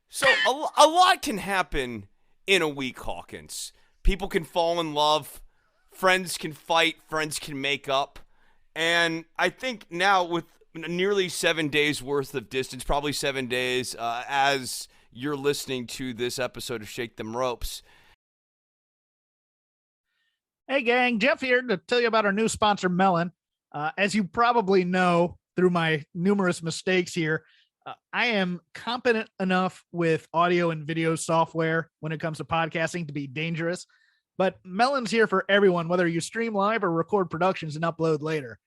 So a lot can happen in a week, Hawkins. People can fall in love. Friends can fight. Friends can make up. And I think now with nearly 7 days worth of distance, probably 7 days, as you're listening to this episode of Shake Them Ropes. Hey, gang, Jeff here to tell you about our new sponsor, Melon. As you probably know through my numerous mistakes here, I am competent enough with audio and video software when it comes to podcasting to be dangerous. But Melon's here for everyone, whether you stream live or record productions and upload later.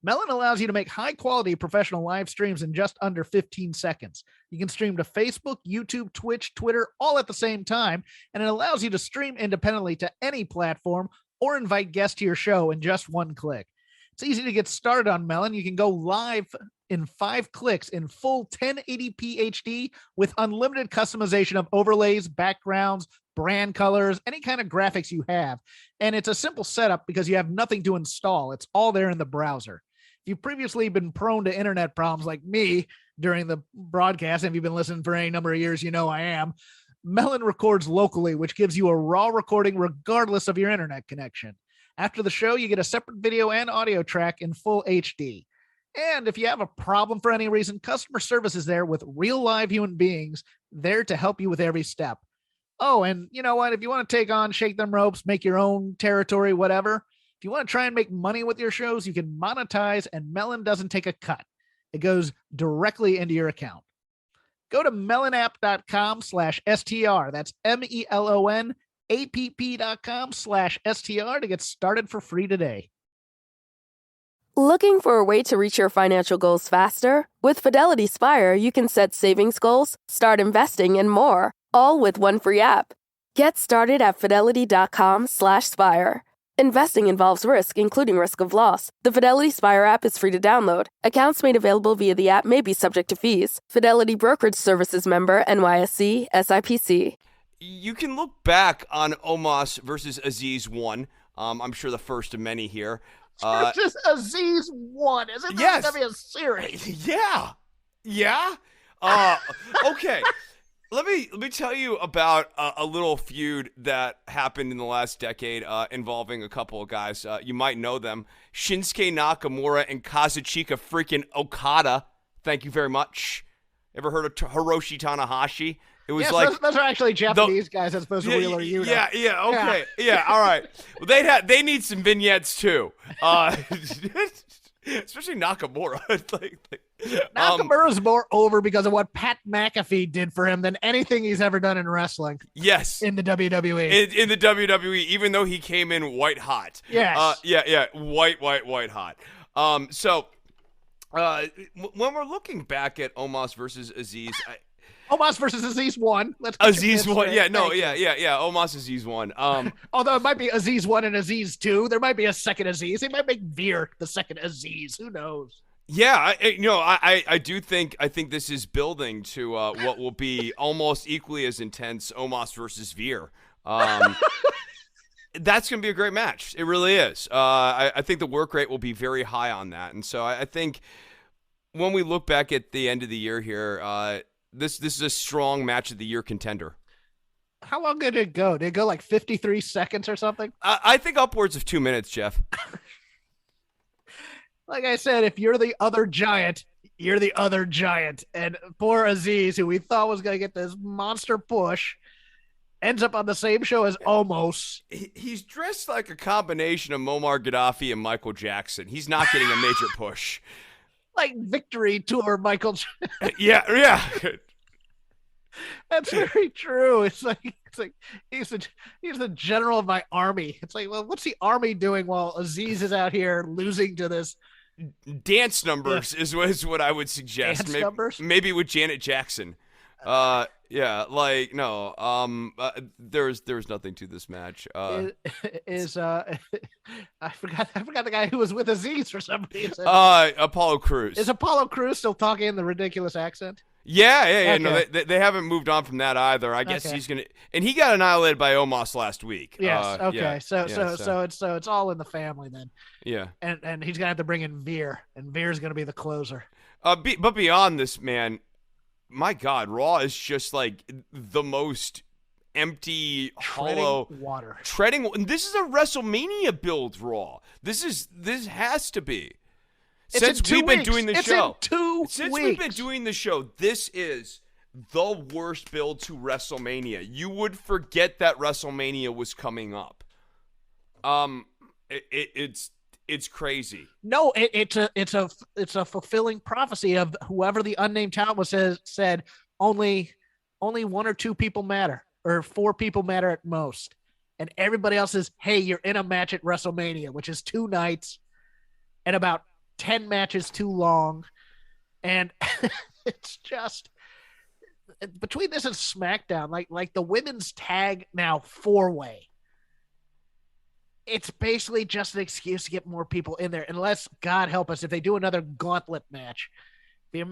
Melon allows you to make high-quality professional live streams in just under 15 seconds. You can stream to Facebook, YouTube, Twitch, Twitter, all at the same time, and it allows you to stream independently to any platform or invite guests to your show in just one click. It's easy to get started on Melon. You can go live in 5 clicks in full 1080p HD with unlimited customization of overlays, backgrounds, brand colors, any kind of graphics you have. And it's a simple setup because you have nothing to install. It's all there in the browser. If you've previously been prone to internet problems like me during the broadcast, and if you've been listening for any number of years, you know I am. Melon records locally, which gives you a raw recording regardless of your internet connection. After the show, you get a separate video and audio track in full HD. And if you have a problem for any reason, customer service is there with real live human beings there to help you with every step. Oh, and you know what? If you want to take on Shake Them Ropes, make your own territory, whatever, if you want to try and make money with your shows, you can monetize, and Melon doesn't take a cut. It goes directly into your account. Go to melonapp.com/STR. That's melonapp.com/STR to get started for free today. Looking for a way to reach your financial goals faster? With Fidelity Spire, you can set savings goals, start investing, and more, all with one free app. Get started at fidelity.com/spire. Investing involves risk, including risk of loss. The Fidelity Spire app is free to download. Accounts made available via the app may be subject to fees. Fidelity Brokerage Services member NYSE SIPC. You can look back on Omos versus Aziz 1. I'm sure the first of many here. Versus Aziz 1. Isn't this yes. going to be a series? Yeah. Okay. Let me tell you about a little feud that happened in the last decade involving a couple of guys. You might know them. Shinsuke Nakamura and Kazuchika freaking Okada. Thank you very much. Ever heard of Hiroshi Tanahashi? It was those are actually Japanese guys as opposed to Wheeler Yuta. Yeah, okay. Yeah, all right. Well, they need some vignettes too. Especially Nakamura. Nakamura's more over because of what Pat McAfee did for him than anything he's ever done in wrestling. Yes. In the WWE. In the WWE, even though he came in white hot. Yes. White hot. When we're looking back at Omos versus Aziz, Omos versus Aziz 1. Aziz 1. Yeah. Omos Aziz 1. Although it might be Aziz 1 and Aziz 2. There might be a second Aziz. They might make Veer the second Aziz. Who knows? Yeah, I think this is building to what will be almost equally as intense Omos versus Veer. That's going to be a great match. It really is. I think the work rate will be very high on that. And so I think when we look back at the end of the year here, this is a strong match of the year contender. How long did it go? Did it go like 53 seconds or something? I think upwards of 2 minutes, Jeff. Like I said, if you're the other giant, you're the other giant. And poor Aziz, who we thought was going to get this monster push, ends up on the same show as Omos. He's dressed like a combination of Muammar Gaddafi and Michael Jackson. He's not getting a major push. Like Victory Tour Michael Jackson. Yeah. That's very true. It's like he's the general of my army. It's like, well, what's the army doing while Aziz is out here losing to this? Dance numbers is what I would suggest. Dance numbers? Maybe with Janet Jackson. Yeah, like no. There's nothing to this match. I forgot the guy who was with Aziz for some reason. Apollo Crews. Is Apollo Crews still talking in the ridiculous accent? Yeah. Okay. No, they haven't moved on from that either. I guess he's gonna, and he got annihilated by Omos last week. Yes. Okay. Yeah, So it's all in the family then. Yeah. And he's gonna have to bring in Veer, and Veer's gonna be the closer. But beyond this, man, my God, Raw is just like the most empty, hollow water. This is a WrestleMania build, Raw. This has to be. Since we've been doing the show. Since we've been doing the show, this is the worst build to WrestleMania. You would forget that WrestleMania was coming up. It's crazy. No, it's a fulfilling prophecy of whoever the unnamed talent was said only 1 or 2 people matter, or 4 people matter at most, and everybody else is, hey, you're in a match at WrestleMania, which is 2 nights and about 10 matches too long, and it's just between this and SmackDown, like the women's tag now 4-way. It's basically just an excuse to get more people in there, unless, God help us, if they do another gauntlet match. If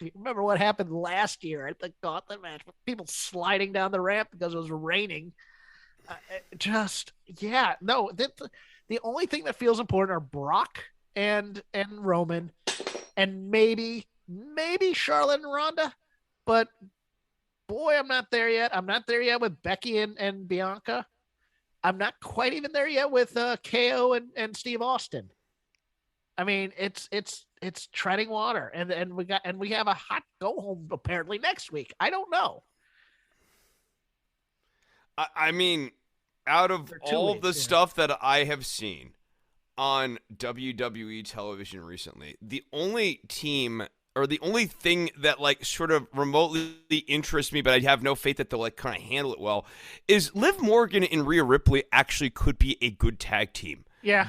you remember what happened last year at the gauntlet match, with people sliding down the ramp because it was raining. The only thing that feels important are Brock and Roman, and maybe Charlotte and Ronda, but boy, I'm not there yet. I'm not there yet with Becky and Bianca. I'm not quite even there yet with KO and Steve Austin. I mean, it's treading water, and we have a hot go home apparently next week. I don't know. I mean, out of all the stuff that I have seen on WWE television recently, the only team or the only thing that like sort of remotely interests me, but I have no faith that they'll like kind of handle it well, is Liv Morgan and Rhea Ripley actually could be a good tag team. Yeah.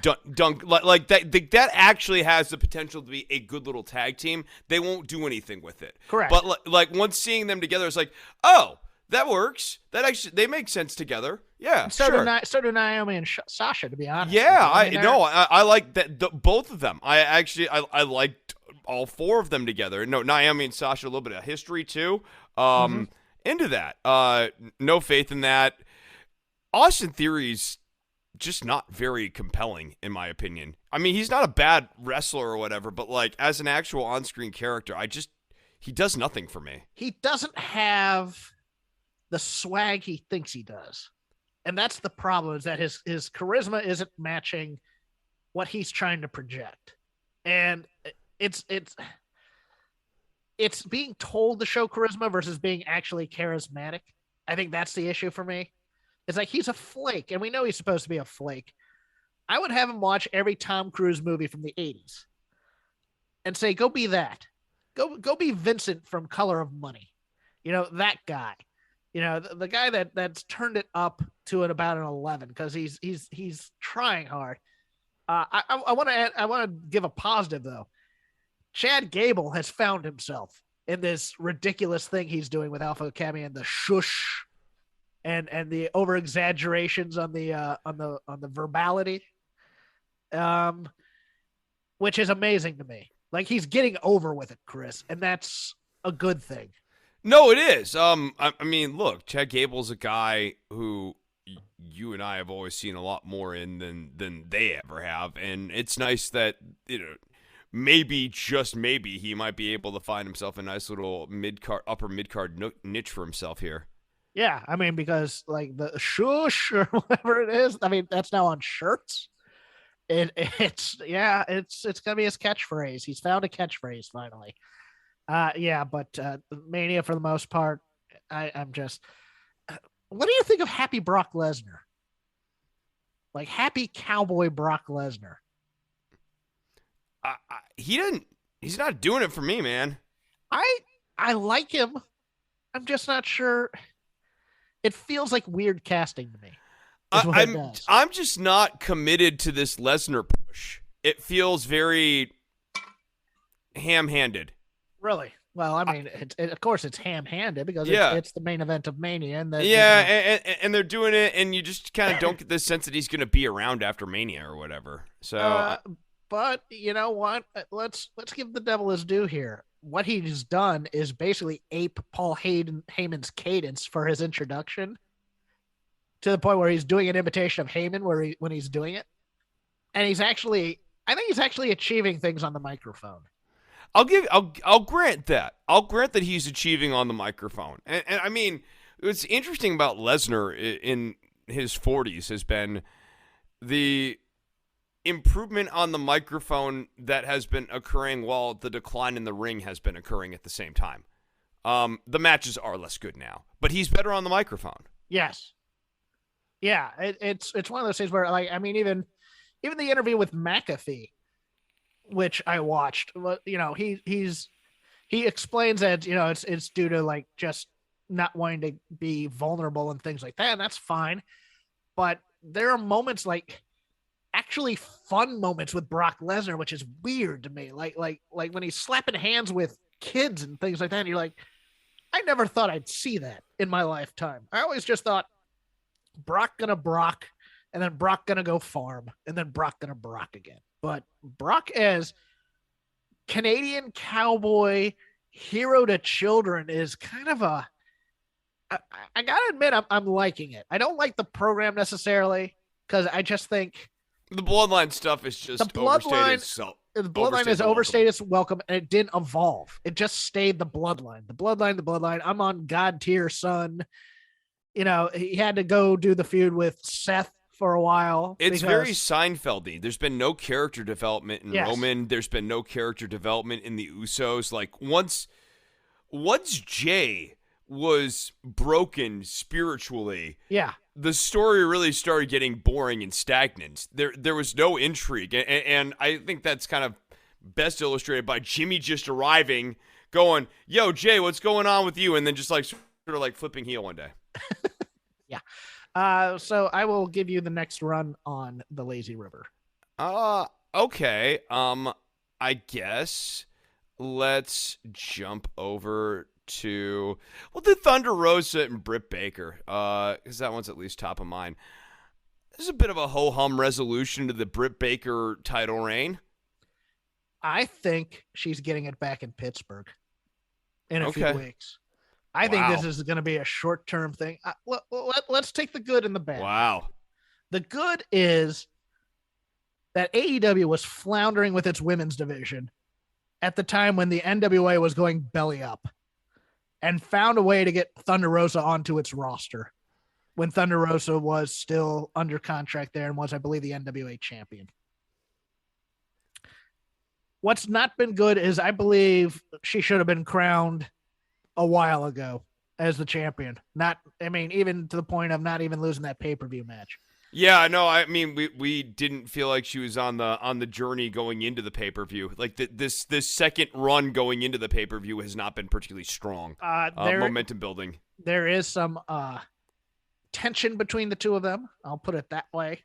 Like that actually has the potential to be a good little tag team. They won't do anything with it. Correct. But like once seeing them together, it's like, oh, that works. That actually, they make sense together. Yeah, so sure. do Naomi and Sasha, to be honest. Yeah, I like that. Both of them. I liked all 4 of them together. No, Naomi and Sasha, a little bit of history too. Into that. No faith in that. Austin Theory's just not very compelling, in my opinion. I mean, he's not a bad wrestler or whatever, but like as an actual on-screen character, he does nothing for me. He doesn't have the swag he thinks he does. And that's the problem, is that his charisma isn't matching what he's trying to project. And it's being told to show charisma versus being actually charismatic. I think that's the issue for me. It's like he's a flake, and we know he's supposed to be a flake. I would have him watch every Tom Cruise movie from the 80s and say, go be that. Go be Vincent from Color of Money. You know, that guy. You know, the guy that's turned it up to about an 11 because he's trying hard. I want to give a positive though. Chad Gable has found himself in this ridiculous thing he's doing with Alpha Academy and the shush and the over exaggerations on the verbality, which is amazing to me. Like, he's getting over with it, Chris, and that's a good thing. No, it is. I mean, look, Chad Gable's a guy who you and I have always seen a lot more in than they ever have, and it's nice that, you know, maybe, just maybe, he might be able to find himself a nice little upper mid-card niche for himself here. Yeah, I mean, because like the shush or whatever it is, I mean, that's now on shirts. It's gonna be his catchphrase. He's found a catchphrase finally. But Mania for the most part, I'm just. What do you think of Happy Brock Lesnar? Like Happy Cowboy Brock Lesnar. He's not doing it for me, man. I like him. I'm just not sure. It feels like weird casting to me. I'm just not committed to this Lesnar push. It feels very ham-handed. Really? Well, I mean, of course it's ham-handed because it's the main event of Mania. And and they're doing it, and you just kind of don't get the sense that he's going to be around after Mania or whatever. So, but you know what? Let's give the devil his due here. What he's done is basically ape Paul Heyman's cadence for his introduction, to the point where he's doing an imitation of Heyman when he's doing it, and I think he's actually achieving things on the microphone. I'll grant that. I'll grant that he's achieving on the microphone. And I mean, what's interesting about Lesnar in his 40s has been the improvement on the microphone that has been occurring while the decline in the ring has been occurring at the same time. The matches are less good now, but he's better on the microphone. Yes. Yeah, it's one of those things where, like, I mean, even the interview with McAfee, which I watched, you know, he explains that, you know, it's due to like just not wanting to be vulnerable and things like that, and that's fine. But there are moments, like actually fun moments with Brock Lesnar, which is weird to me. Like when he's slapping hands with kids and things like that, and you're like, I never thought I'd see that in my lifetime. I always just thought Brock gonna Brock, and then Brock gonna go farm, and then Brock gonna Brock again. But Brock as Canadian cowboy hero to children is kind of I gotta admit, I'm liking it. I don't like the program necessarily, because I just think the bloodline stuff is just overstated. The bloodline is overstated its welcome, and it didn't evolve. It just stayed the bloodline. The bloodline. I'm on God tier, son. You know, he had to go do the feud with Seth for a while. It's very Seinfeldy. There's been no character development in Roman. There's been no character development in the Usos. Like once Jay was broken spiritually, the story really started getting boring and stagnant. There was no intrigue, and I think that's kind of best illustrated by Jimmy just arriving, going, "Yo, Jay, what's going on with you?" And then just like sort of like flipping heel one day. So I will give you the next run on the Lazy River. Okay. I guess let's jump over to the Thunder Rosa and Britt Baker, because that one's at least top of mind. This is a bit of a ho-hum resolution to the Britt Baker title reign. I think she's getting it back in Pittsburgh in a few weeks. I think this is going to be a short-term thing. Let's take the good and the bad. Wow. The good is that AEW was floundering with its women's division at the time when the NWA was going belly up, and found a way to get Thunder Rosa onto its roster when Thunder Rosa was still under contract there and was, I believe, the NWA champion. What's not been good is I believe she should have been crowned a while ago as the champion. Even to the point of not even losing that pay-per-view match. Yeah, no, I mean, we didn't feel like she was on the journey going into the pay-per-view. Like this second run going into the pay-per-view has not been particularly strong. Momentum building. There is some tension between the two of them. I'll put it that way.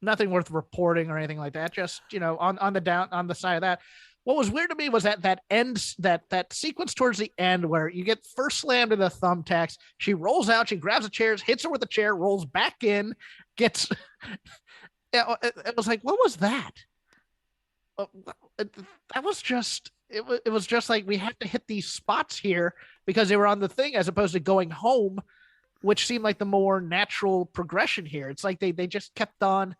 Nothing worth reporting or anything like that. Just, you know, on the side of that. What was weird to me was that sequence towards the end where you get first slammed to the thumbtacks. She rolls out, she grabs a chair, hits her with a chair, rolls back in, gets. It was like, what was that? That was just. It was just like, we have to hit these spots here because they were on the thing as opposed to going home, which seemed like the more natural progression here. It's like they just kept on.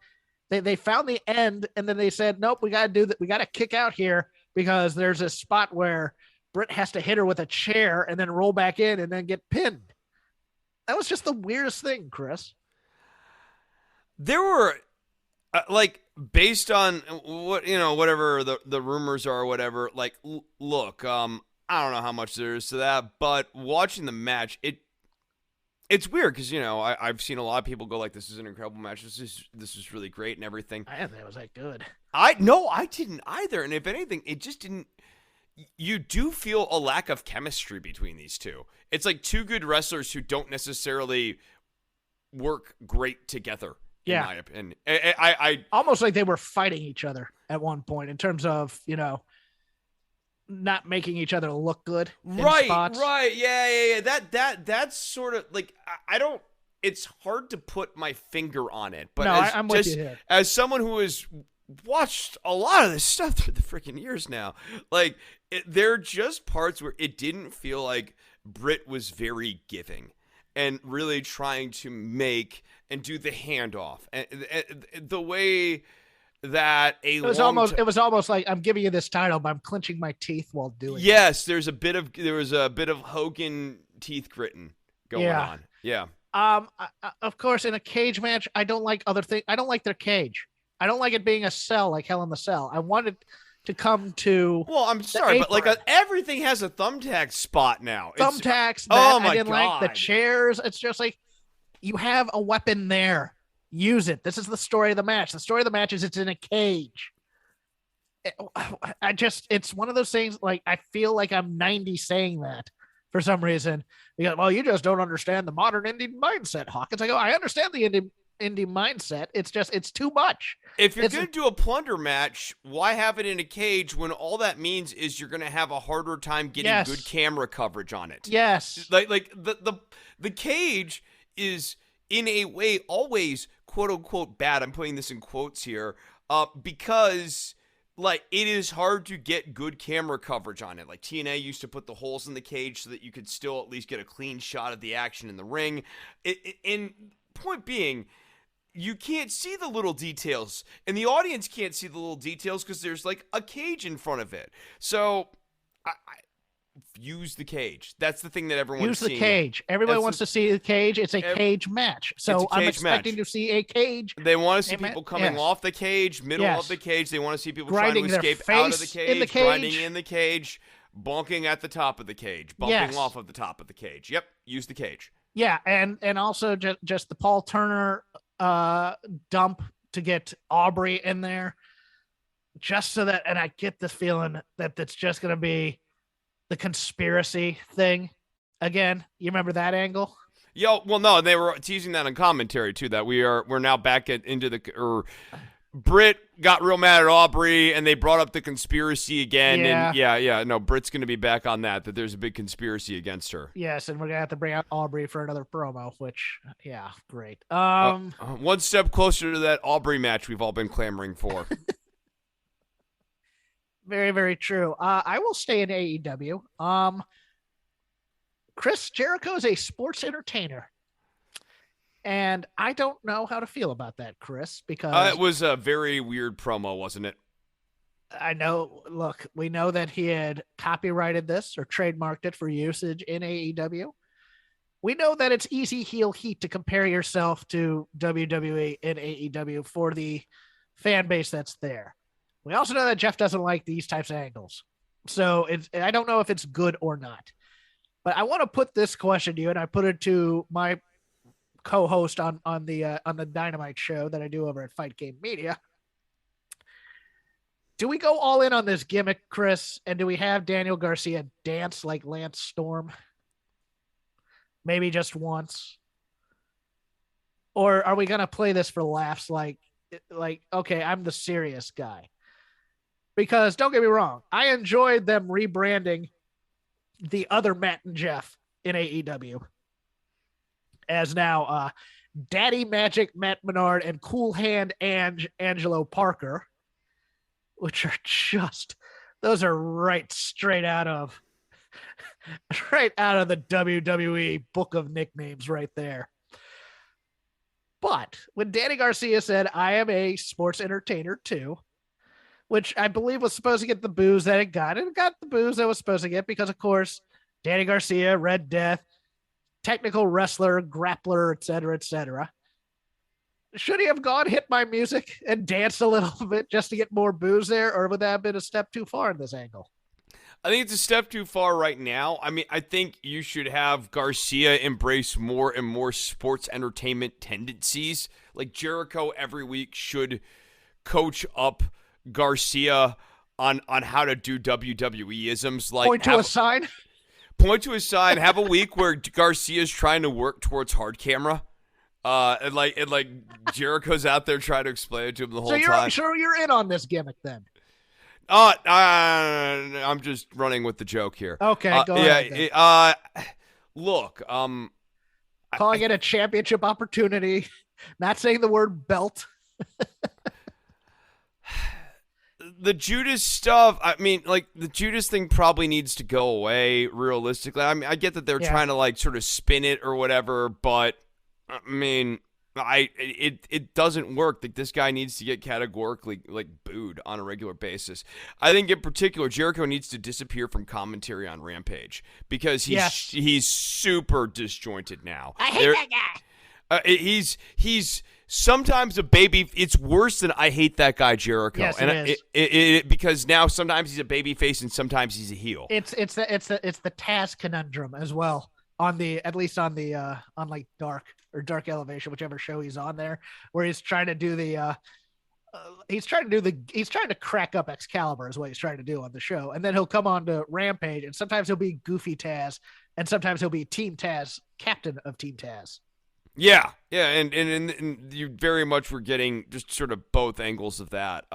They found the end, and then they said, nope, we got to do that. We got to kick out here because there's a spot where Britt has to hit her with a chair and then roll back in and then get pinned. That was just the weirdest thing, Chris. There were, based on what, you know, whatever the rumors are or whatever, like, look, I don't know how much there is to that, but watching the match, it's weird because, you know, I've seen a lot of people go like, this is an incredible match. This is really great and everything. I didn't think it was that good. I didn't either. And if anything, it just didn't. You do feel a lack of chemistry between these two. It's like two good wrestlers who don't necessarily work great together. In my opinion, I almost like they were fighting each other at one point in terms of, you know, not making each other look good. Right, spots. right. Yeah. That's sort of like, I don't, it's hard to put my finger on it. But no, I'm with you here. As someone who has watched a lot of this stuff through the freaking years now, like, there are just parts where it didn't feel like Britt was very giving and really trying to make and do the handoff. And the way that it was almost like I'm giving you this title, but I'm clenching my teeth while doing it. Yes, there was a bit of Hogan teeth gritting going on. Yeah. Of course, in a cage match, I don't like other things. I don't like their cage. I don't like it being a cell like Hell in the Cell. I wanted to come to. Well, I'm sorry, but like everything has a thumbtack spot now. Thumbtacks. I didn't like the chairs. It's just like you have a weapon there. Use it. This is the story of the match. The story of the match is it's in a cage. It's one of those things, like, I feel like I'm 90 saying that for some reason. Well, you just don't understand the modern indie mindset, Hawkins. I go, I understand the indie mindset. It's too much. If you're going to do a plunder match, why have it in a cage when all that means is you're going to have a harder time getting good camera coverage on it? Yes. Like the cage is in a way always quote unquote bad. I'm putting this in quotes here, because like it is hard to get good camera coverage on it. Like TNA used to put the holes in the cage so that you could still at least get a clean shot of the action in the ring. And point being, you can't see the little details, and the audience can't see the little details because there's like a cage in front of it. So I use the cage. That's the thing that everyone's Use the cage. Everybody wants to see the cage. It's a cage match. So I'm expecting to see a cage. They want to see people coming off the cage, middle of the cage. They want to see people grinding trying to escape out of the cage, grinding in the cage, bonking at the top of the cage, bumping off of the top of the cage. Yep, use the cage. Yeah, and also just the Paul Turner dump to get Aubrey in there, just so that, and I get the feeling that it's just going to be the conspiracy thing again. You remember that angle? Well, no, they were teasing that in commentary too. That we're now back into Britt got real mad at Aubrey, and they brought up the conspiracy again. Yeah. And no, Britt's going to be back on that there's a big conspiracy against her. Yes, and we're going to have to bring out Aubrey for another promo, which, great. One step closer to that Aubrey match we've all been clamoring for. Very, very true. I will stay in AEW. Chris Jericho is a sports entertainer. And I don't know how to feel about that, Chris, because it was a very weird promo, wasn't it? I know. Look, we know that he had copyrighted this or trademarked it for usage in AEW. We know that it's easy heel heat to compare yourself to WWE and AEW for the fan base that's there. We also know that Jeff doesn't like these types of angles. So I don't know if it's good or not. But I want to put this question to you, and I put it to my co-host on the Dynamite show that I do over at Fight Game Media. Do we go all in on this gimmick, Chris? And do we have Daniel Garcia dance like Lance Storm? Maybe just once? Or are we going to play this for laughs like, okay, I'm the serious guy? Because don't get me wrong, I enjoyed them rebranding the other Matt and Jeff in AEW as now Daddy Magic Matt Menard and Cool Hand Angelo Parker, which are those are right out of the WWE book of nicknames right there. But when Danny Garcia said, I am a sports entertainer too, which I believe was supposed to get the boos that it got, and it got the boos that it was supposed to get because, of course, Danny Garcia, Red Death, technical wrestler, grappler, etc., etc. Should he have gone hit my music and danced a little bit just to get more boos there, or would that have been a step too far in this angle? I think it's a step too far right now. I mean, I think you should have Garcia embrace more and more sports entertainment tendencies. Like Jericho every week should coach up Garcia on how to do WWE-isms. Like point to a sign. Point to a sign. Have a week where Garcia's trying to work towards hard camera. And like Jericho's out there trying to explain it to him the whole time. So you're in on this gimmick then? I'm just running with the joke here. Okay, go ahead. Look, calling it a championship opportunity, not saying the word belt. The Judas stuff, I mean, like, the Judas thing probably needs to go away, realistically. I mean, I get that they're trying to, like, sort of spin it or whatever, but, I mean, it doesn't work. Like, this guy needs to get categorically, like, booed on a regular basis. I think, in particular, Jericho needs to disappear from commentary on Rampage, because he's super disjointed now. I hate that guy. He's sometimes a baby. It's worse than I hate that guy Jericho. Yes, and it is. It because now sometimes he's a baby face and sometimes he's a heel. It's the Taz conundrum as well on like Dark Elevation, whichever show he's on there, where he's trying to do he's trying to crack up Excalibur is what he's trying to do on the show, and then he'll come on to Rampage, and sometimes he'll be Goofy Taz, and sometimes he'll be Team Taz, captain of Team Taz. Yeah, and you very much were getting just sort of both angles of that.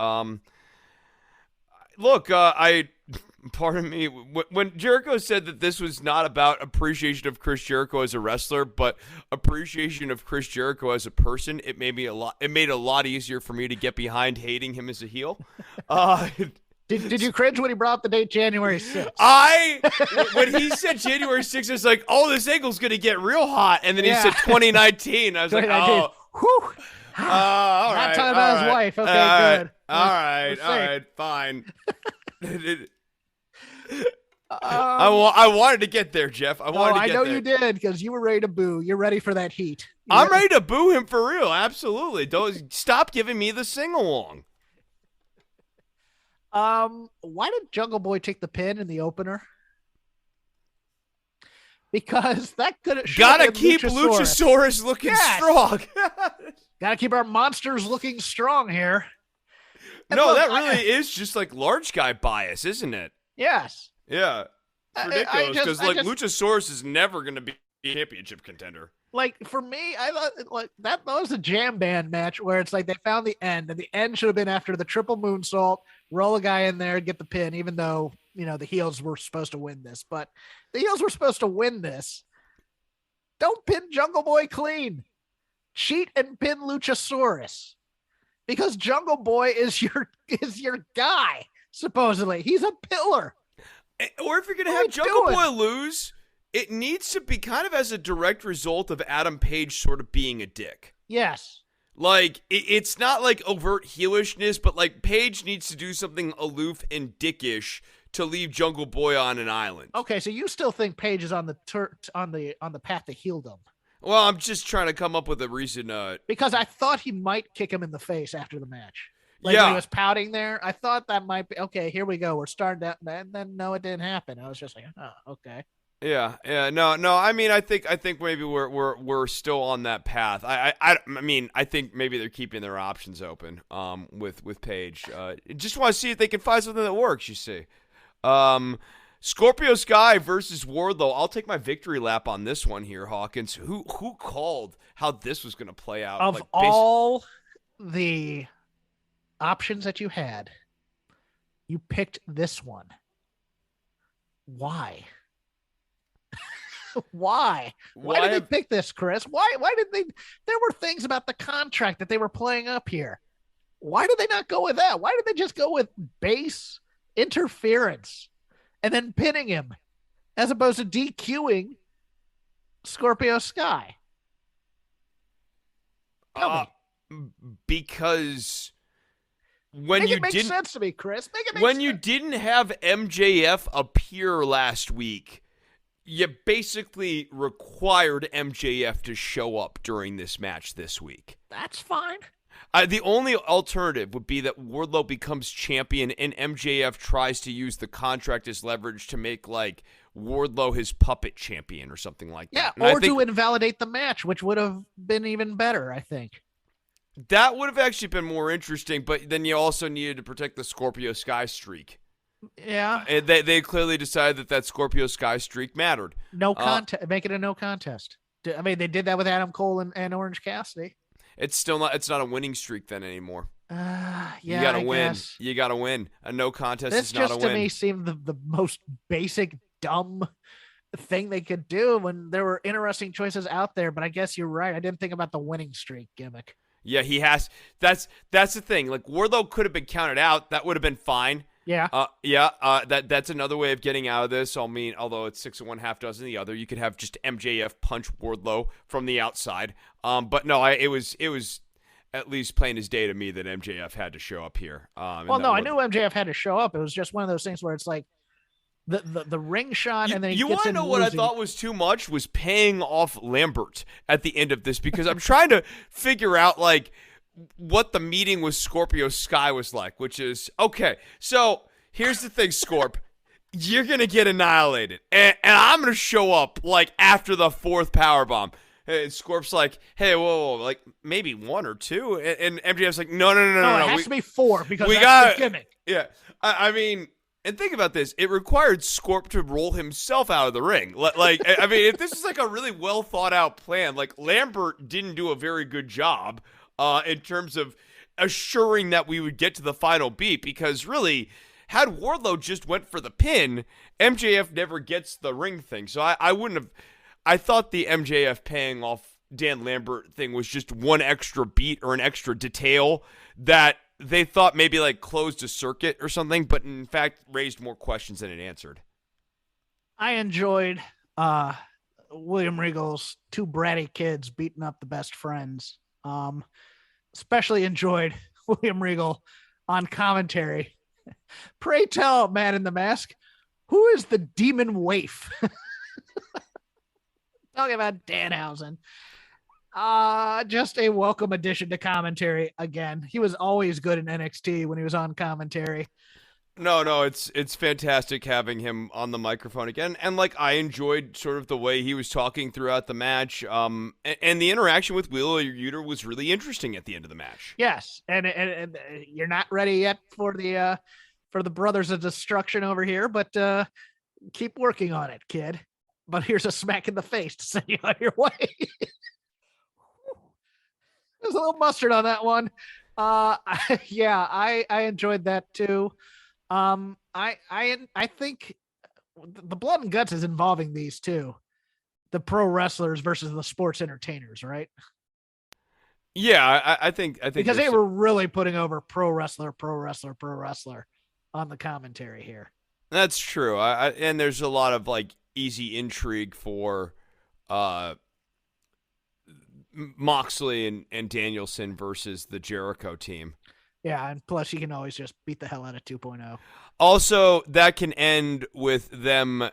Look, pardon me, when Jericho said that this was not about appreciation of Chris Jericho as a wrestler, but appreciation of Chris Jericho as a person, it made it a lot easier for me to get behind hating him as a heel. Did you cringe when he brought up the date January 6th? When he said January 6th, I was like, oh, this angle's going to get real hot. And then he said 2019. I was like, oh. Whew. All right. Not talking about his wife. Okay, good. All right, fine. I wanted to get there, Jeff. I know you did, because you were ready to boo. You're ready for that heat. I'm ready to boo him for real. Absolutely. Don't stop giving me the sing-along. Why did Jungle Boy take the pin in the opener? Because that could have gotta keep Luchasaurus looking strong. Gotta keep our monsters looking strong here. And no, that really is just like large guy bias, isn't it? Yes. Yeah. It's ridiculous because Luchasaurus is never going to be a championship contender. Like, for me, I thought like that was a jam band match where it's like they found the end, and the end should have been after the triple moonsault, roll a guy in there, get the pin, even though, the heels were supposed to win this. But the heels were supposed to win this. Don't pin Jungle Boy clean. Cheat and pin Luchasaurus. Because Jungle Boy is your guy, supposedly. He's a pillar. Or if you're going to have Jungle Boy lose, it needs to be kind of as a direct result of Adam Page sort of being a dick. Yes. Like, it's not like overt heelishness, but like Page needs to do something aloof and dickish to leave Jungle Boy on an island. Okay, so you still think Page is on the path to heeldom? Well, I'm just trying to come up with a reason. Because I thought he might kick him in the face after the match. When he was pouting there, I thought that might be okay. Here we go. We're starting that, and then no, it didn't happen. I was just like, oh, okay. Yeah. No. I mean, I think maybe we're still on that path. I mean, I think maybe they're keeping their options open. With Page. Just want to see if they can find something that works. You see. Scorpio Sky versus Wardlow. I'll take my victory lap on this one here, Hawkins. Who called how this was going to play out? Of all the options that you had, you picked this one. Why? Why did they pick this, Chris? Why did they? There were things about the contract that they were playing up here. Why did they not go with that? Why did they just go with base interference and then pinning him as opposed to DQing Scorpio Sky? Tell me. Because when Make it make sense to me, Chris. Make it make when sense. You didn't have MJF appear last week, you basically required MJF to show up during this match this week. That's fine. The only alternative would be that Wardlow becomes champion and MJF tries to use the contract as leverage to make, like, Wardlow his puppet champion or something like that. Yeah, or to invalidate the match, which would have been even better, I think. That would have actually been more interesting, but then you also needed to protect the Scorpio Sky streak. Yeah. And they clearly decided that Scorpio Sky streak mattered. No contest. Make it a no contest. I mean, they did that with Adam Cole and Orange Cassidy. It's still not. It's not a winning streak then anymore. Yeah, you gotta I win. guess. You gotta win. A no contest This is not a just win. to me seemed the most basic, dumb thing they could do when there were interesting choices out there. But I guess you're right. I didn't think about the winning streak gimmick. Yeah, he has. That's the thing. Like Wardlow could have been counted out. That would have been fine. Yeah. That's another way of getting out of this. I mean, although it's 6 of one, half dozen the other, you could have just MJF punch Wardlow from the outside. But no, it was at least plain as day to me that MJF had to show up here. Well, no, I knew MJF had to show up. It was just one of those things where it's like the ring shot, and then you want to know what I thought was too much was paying off Lambert at the end of this, because I'm trying to figure out like what the meeting with Scorpio Sky was like, which is, okay, so here's the thing, Scorp. You're going to get annihilated, and I'm going to show up like after the 4th powerbomb. Hey, Scorp's like, hey, whoa, like maybe 1 or 2, and MJF's like, no. It has to be 4 because that's the gimmick. Yeah, I mean, and think about this. It required Scorp to roll himself out of the ring. Like, I mean, if this is like a really well thought out plan, like Lambert didn't do a very good job in terms of assuring that we would get to the final beat, because really, had Wardlow just went for the pin, MJF never gets the ring thing. So I wouldn't have. I thought the MJF paying off Dan Lambert thing was just one extra beat or an extra detail that they thought maybe like closed a circuit or something, but in fact raised more questions than it answered. I enjoyed William Regal's 2 bratty kids beating up the best friends. Especially enjoyed William Regal on commentary. Pray tell, man in the mask, who is the demon waif? Talking about Danhausen. Just a welcome addition to commentary again. He was always good in NXT when he was on commentary. No, it's fantastic having him on the microphone again. And like, I enjoyed sort of the way he was talking throughout the match. And the interaction with Wheeler Yuta was really interesting at the end of the match. Yes, and you're not ready yet for the Brothers of Destruction over here, but keep working on it, kid. But here's a smack in the face to send you on your way. There's a little mustard on that one. I enjoyed that too. I think the blood and guts is involving these two, the pro wrestlers versus the sports entertainers, right? Yeah, I think because they were really putting over pro wrestler on the commentary here. That's true. And there's a lot of like easy intrigue for Moxley and Danielson versus the Jericho team. Yeah, and plus you can always just beat the hell out of 2.0. Also, that can end with them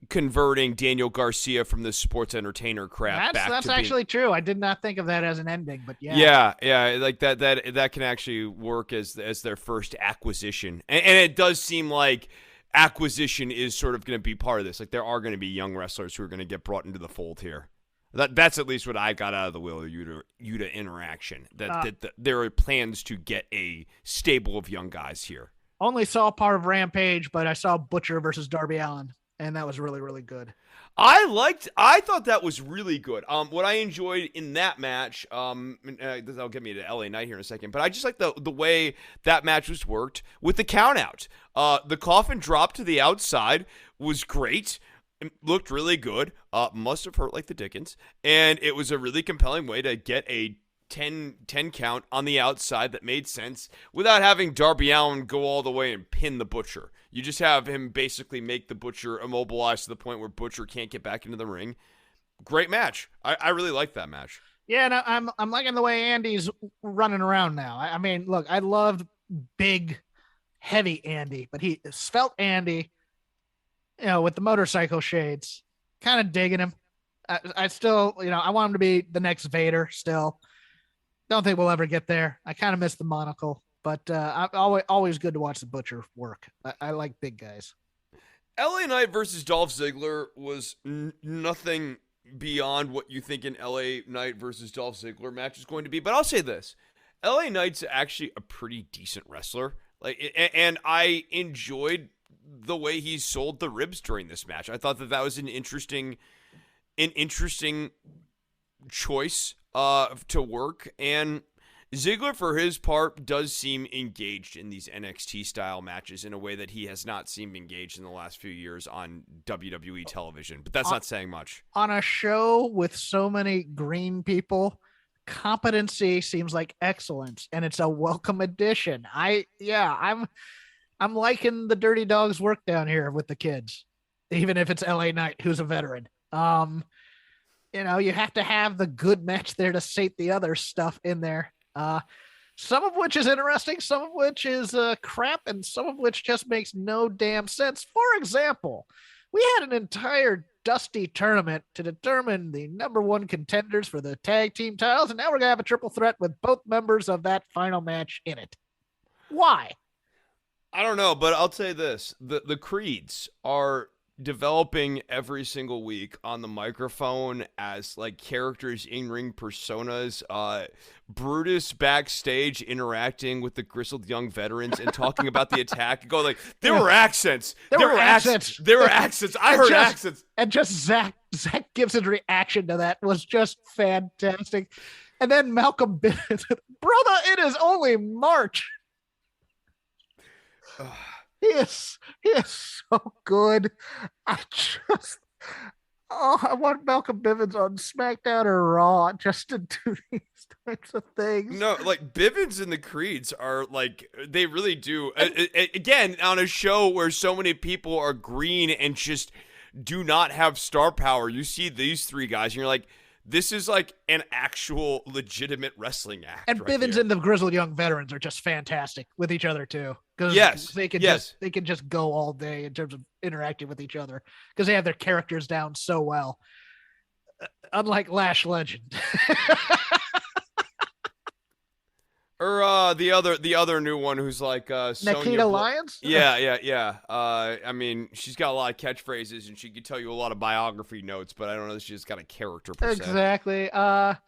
converting Daniel Garcia from the sports entertainer crap back that's to actually true. I did not think of that as an ending, but yeah. Yeah, like that can actually work as their first acquisition. And it does seem like acquisition is sort of going to be part of this. Like, there are going to be young wrestlers who are going to get brought into the fold here. That's at least what I got out of the Wheeler Yuta interaction. That there are plans to get a stable of young guys here. Only saw part of Rampage, but I saw Butcher versus Darby Allen, and that was really, really good. I thought that was really good. What I enjoyed in that match, that'll get me to LA Knight here in a second, but I just like the way that match was worked with the count out. The coffin drop to the outside was great. It looked really good. Must have hurt like the Dickens. And it was a really compelling way to get a 10 count on the outside that made sense without having Darby Allen go all the way and pin the Butcher. You just have him basically make the Butcher immobilized to the point where Butcher can't get back into the ring. Great match. I really like that match. Yeah, and I'm liking the way Andy's running around now. I mean, look, I loved big, heavy Andy, but he svelte Andy, with the motorcycle shades, kind of digging him. I still, I want him to be the next Vader still. Don't think we'll ever get there. I kind of miss the monocle, but I'm always good to watch the Butcher work. I like big guys. LA Knight versus Dolph Ziggler was nothing beyond what you think an LA Knight versus Dolph Ziggler match is going to be. But I'll say this. LA Knight's actually a pretty decent wrestler. And I enjoyed the way he sold the ribs during this match. I thought that was an interesting choice to work, and Ziggler, for his part, does seem engaged in these NXT-style matches in a way that he has not seemed engaged in the last few years on WWE television. But that's not saying much. On a show with so many green people, competency seems like excellence, and it's a welcome addition. I'm liking the Dirty Dogs work down here with the kids, even if it's LA Knight, who's a veteran. You have to have the good match there to sate the other stuff in there. Some of which is interesting, some of which is crap, and some of which just makes no damn sense. For example, we had an entire dusty tournament to determine the number one contenders for the tag team titles, and now we're gonna have a triple threat with both members of that final match in it. Why? I don't know, but I'll tell you this. The Creeds are developing every single week on the microphone as like characters, in-ring personas. Brutus backstage interacting with the grizzled young veterans and talking about the attack. Go like, there were accents. There were accents. There were accents. I heard accents. And just Zach Gibson's reaction to that was just fantastic. And then Malcolm Bivens, brother, it is only March. He is so good. I want Malcolm Bivens on SmackDown or Raw just to do these types of things. No, like Bivens and the Creeds are like, they really do. Again, on a show where so many people are green and just do not have star power, you see these three guys and you're like, this is like an actual legitimate wrestling act. And right Bivens here. and the grizzled young veterans are just fantastic with each other too. Yes, they can just go all day in terms of interacting with each other because they have their characters down so well. Unlike Lash Legend. Or the other new one who's like Nikita Lyons? Yeah. I mean, she's got a lot of catchphrases and she can tell you a lot of biography notes, but I don't know if she's got a character per se. Exactly. I'm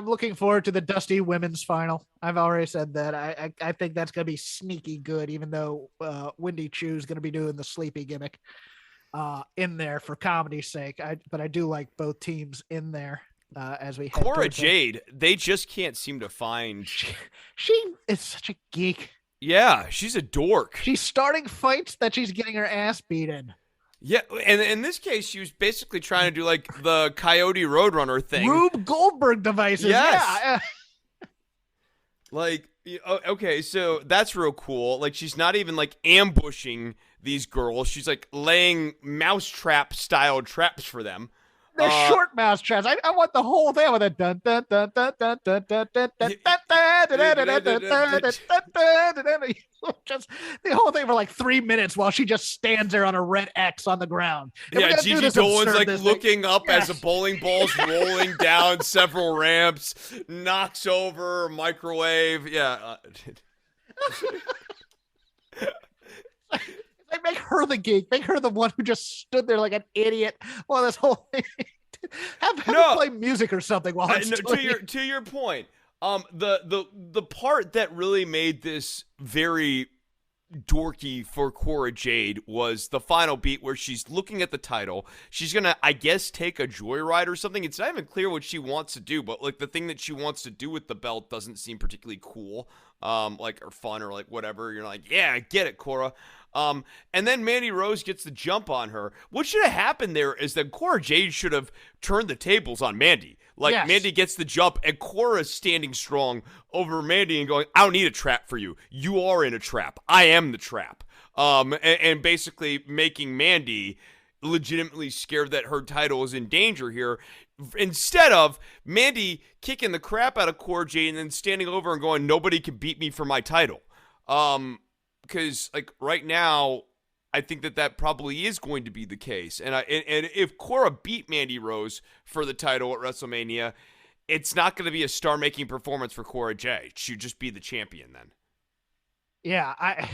looking forward to the Dusty Women's Final. I've already said that. I think that's going to be sneaky good, even though Wendy Chu's going to be doing the sleepy gimmick in there for comedy's sake. But I do like both teams in there. As we head Cora Jade, they just can't seem to find. She is such a geek. Yeah, she's a dork. She's starting fights that she's getting her ass beaten. Yeah, and in this case, she was basically trying to do like the Coyote Roadrunner thing. Rube Goldberg devices. Yes. Yeah. Like, okay, so that's real cool. Like, she's not even like ambushing these girls. She's like laying mousetrap style traps for them. They're short mouse traps. I want the whole thing with a dun dun dun dun dun dun dun dun dun. Just the whole thing for like 3 minutes while she just stands there on a red X on the ground. Yeah, Gigi Dolan's like looking up as a bowling ball's rolling down several ramps, knocks over a microwave. Yeah. Like, make her the geek. Make her the one who just stood there like an idiot while this whole thing. Have her play music or something while it's to your point. The part that really made this very dorky for Cora Jade was the final beat where she's looking at the title. She's gonna, I guess, take a joyride or something. It's not even clear what she wants to do, but like the thing that she wants to do with the belt doesn't seem particularly cool, like or fun or like whatever. You're like, yeah, I get it, Cora. And then Mandy Rose gets the jump on her. What should have happened there is that Cora Jade should have turned the tables on Mandy. Like, yes. Mandy gets the jump, and Cora's standing strong over Mandy and going, I don't need a trap for you. You are in a trap. I am the trap. And basically making Mandy legitimately scared that her title is in danger here. Instead of Mandy kicking the crap out of Cora Jade and then standing over and going, nobody can beat me for my title. Because like right now, I think that probably is going to be the case. And if Cora beat Mandy Rose for the title at WrestleMania, it's not going to be a star-making performance for Cora Jade. She'd just be the champion then. Yeah, I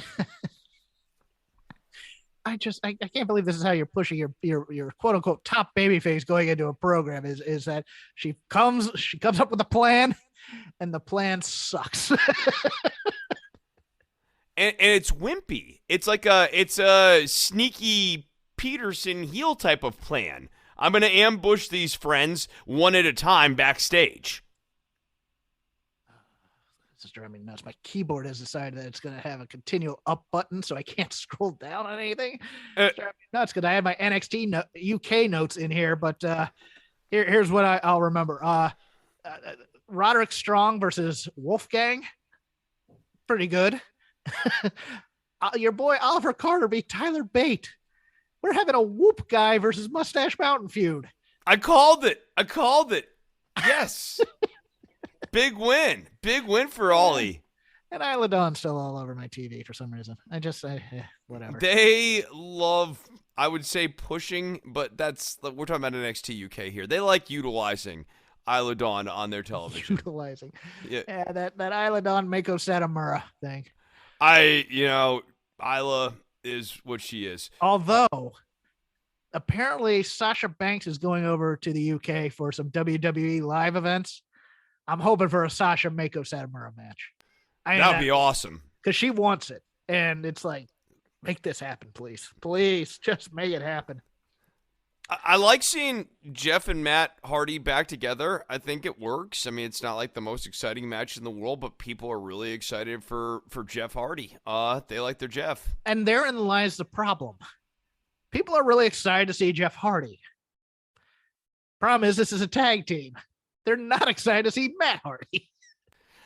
can't believe this is how you're pushing your quote unquote top babyface going into a program is that she comes up with a plan and the plan sucks. And it's wimpy. It's like a sneaky Peterson heel type of plan. I'm going to ambush these friends one at a time backstage. This is driving me nuts. My keyboard has decided that it's going to have a continual up button, so I can't scroll down on anything. It's driving me nuts because I had my NXT UK notes in here, but here's what I'll remember. Roderick Strong versus Wolfgang. Pretty good. Your boy Oliver Carter beat Tyler Bate. We're having a Whoop guy versus Mustache Mountain feud. I called it. Yes. Big win. Big win for Ollie. And Isla Dawn's still all over my TV for some reason. Whatever. They love, I would say, pushing, but we're talking about NXT UK here. They like utilizing Isla Dawn on their television. Yeah, that Isla Dawn Mako Satomura thing. Isla is what she is. Although, apparently Sasha Banks is going over to the UK for some WWE live events. I'm hoping for a Sasha Mako Satomura match. That would be awesome. Because she wants it. And it's like, make this happen, please. Please, just make it happen. I like seeing Jeff and Matt Hardy back together. I think it works. I mean, it's not like the most exciting match in the world, but people are really excited for Jeff Hardy. They like their Jeff. And therein lies the problem. People are really excited to see Jeff Hardy. Problem is, this is a tag team. They're not excited to see Matt Hardy.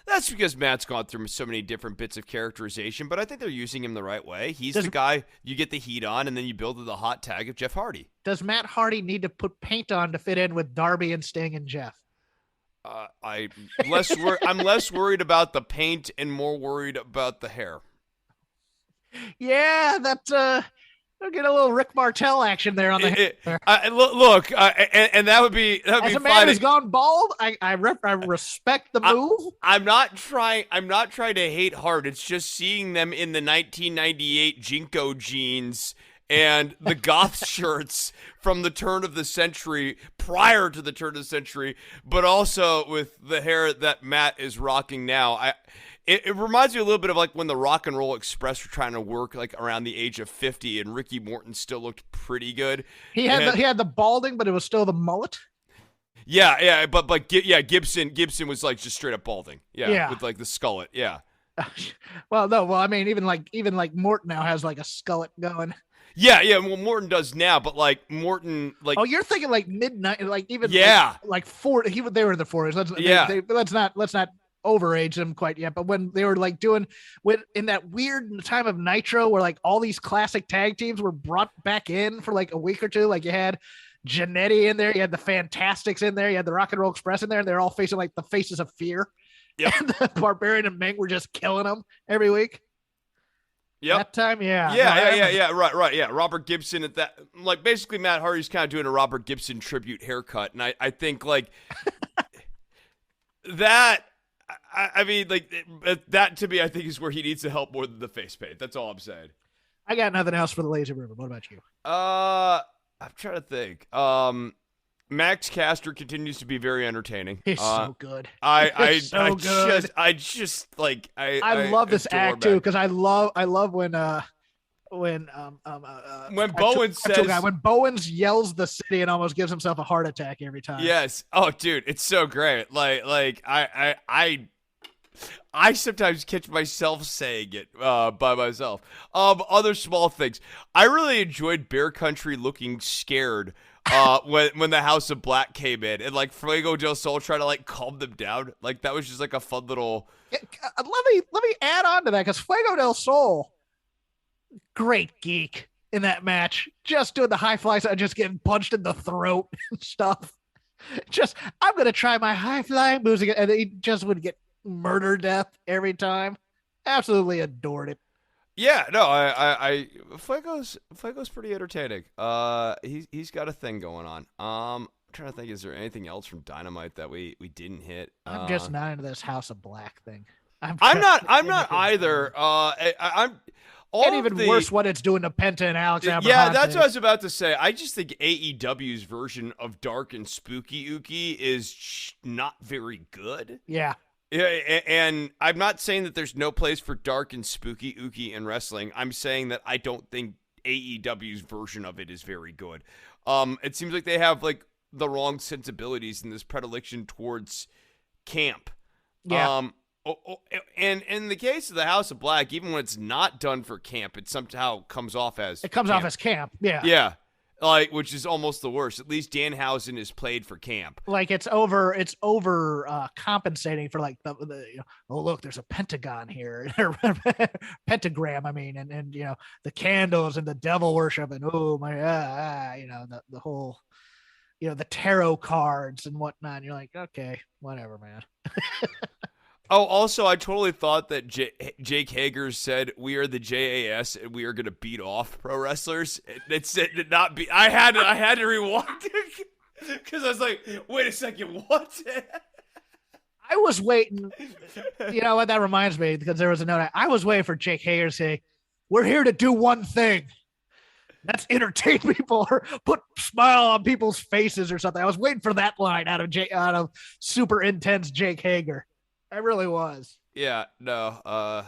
That's because Matt's gone through so many different bits of characterization, but I think they're using him the right way. He's the guy you get the heat on, and then you build the hot tag of Jeff Hardy. Does Matt Hardy need to put paint on to fit in with Darby and Sting and Jeff? I'm less worried about the paint and more worried about the hair. Yeah, we'll get a little Rick Martel action there on the hair. And that would be as a man who's gone bald, I respect the move. I'm not trying to hate hard. It's just seeing them in the 1998 Jinko jeans and the goth shirts from the turn of the century, prior to the turn of the century, but also with the hair that Matt is rocking now. It reminds me a little bit of like when the Rock and Roll Express were trying to work like around the age of 50, and Ricky Morton still looked pretty good. He had the balding, but it was still the mullet. Yeah, but Gibson was like just straight up balding. Yeah, with like the skullet. Yeah. I mean, even like Morton now has like a skullet going. Yeah. Well, Morton does now, but like Morton, like. Oh, you're thinking like midnight, like even. Yeah. Like 40. They were in the 40s. Let's not overage them quite yet, but when they were like in that weird time of Nitro where like all these classic tag teams were brought back in for like a week or two, like you had Jannetty in there, you had the Fantastics in there, you had the Rock and Roll Express in there, and they're all facing like the Faces of Fear. Yep. And the Barbarian and Meng were just killing them every week. Yep. That time, yeah. Right. Yeah. Robert Gibson at that, like basically Matt Hardy's kind of doing a Robert Gibson tribute haircut, and I think like that. I mean, like, that to me, I think is where he needs to help more than the face paint. That's all I'm saying. I got nothing else for the Lazy River. What about you? I'm trying to think. Max Caster continues to be very entertaining. He's so good. I love this act too, because I love when Bowens yells the city and almost gives himself a heart attack every time. Yes. Oh, dude, it's so great. Like I sometimes catch myself saying it by myself. Other small things. I really enjoyed Bear Country looking scared when the House of Black came in, and like Fuego del Sol tried to like calm them down. Like that was just like a fun little. Yeah, let me add on to that, because Fuego del Sol, great geek in that match, just doing the high flies and just getting punched in the throat and stuff. I'm gonna try my high flying moves again, and he just would get murder death every time. Absolutely adored it. Yeah, no, I Fuego's pretty entertaining. He's got a thing going on. I'm trying to think, is there anything else from Dynamite that we didn't hit? I'm just not into this House of Black thing. I'm not either. And even worse what it's doing to Penta and Alex Abrahantes. Yeah, that's what I was about to say. I just think AEW's version of Dark and Spooky Uki is not very good. Yeah. Yeah, and I'm not saying that there's no place for Dark and Spooky Uki in wrestling. I'm saying that I don't think AEW's version of it is very good. It seems like they have like the wrong sensibilities in this predilection towards camp. Yeah. And in the case of the House of Black, even when it's not done for camp, it somehow comes off as camp. Yeah. Yeah. Like, which is almost the worst. At least Danhausen is played for camp. Like it's over compensating for like the oh look, there's a pentagon here, pentagram. I mean, and the candles and the devil worship and oh my the whole the tarot cards and whatnot. And you're like, okay, whatever, man. Oh, also, I totally thought that Jake Hager said, "We are the JAS and we are going to beat off pro wrestlers." It said did not be. I had to rewind because I was like, "Wait a second, what?" I was waiting. You know what? That reminds me because there was a note. I was waiting for Jake Hager to say, "We're here to do one thing. That's entertain people or put smile on people's faces or something." I was waiting for that line out of super intense Jake Hager. I really was. Yeah, no. Oh,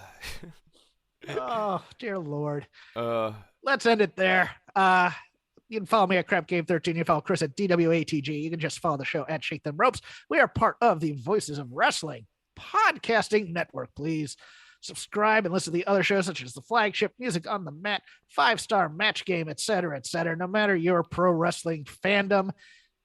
dear Lord. Let's end it there. You can follow me at CrapGame13. You can follow Chris at DWATG. You can just follow the show at Shake Them Ropes. We are part of the Voices of Wrestling podcasting network. Please subscribe and listen to the other shows such as The Flagship, Music on the Mat, 5-Star Match Game, etc., etc. No matter your pro wrestling fandom,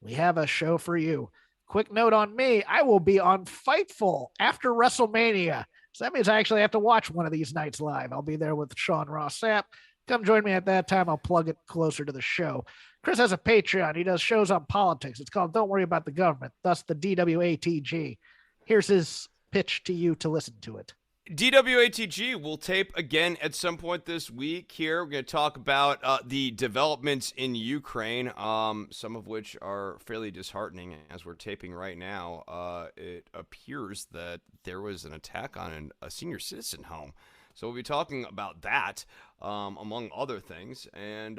we have a show for you. Quick note on me, I will be on Fightful after WrestleMania. So that means I actually have to watch one of these nights live. I'll be there with Sean Ross Sapp. Come join me at that time. I'll plug it closer to the show. Chris has a Patreon. He does shows on politics. It's called Don't Worry About the Government, thus the DWATG. Here's his pitch to you to listen to it. DWATG will tape again at some point this week here. We're going to talk about the developments in Ukraine, some of which are fairly disheartening as we're taping right now. It appears that there was an attack on a senior citizen home. So we'll be talking about that, among other things, and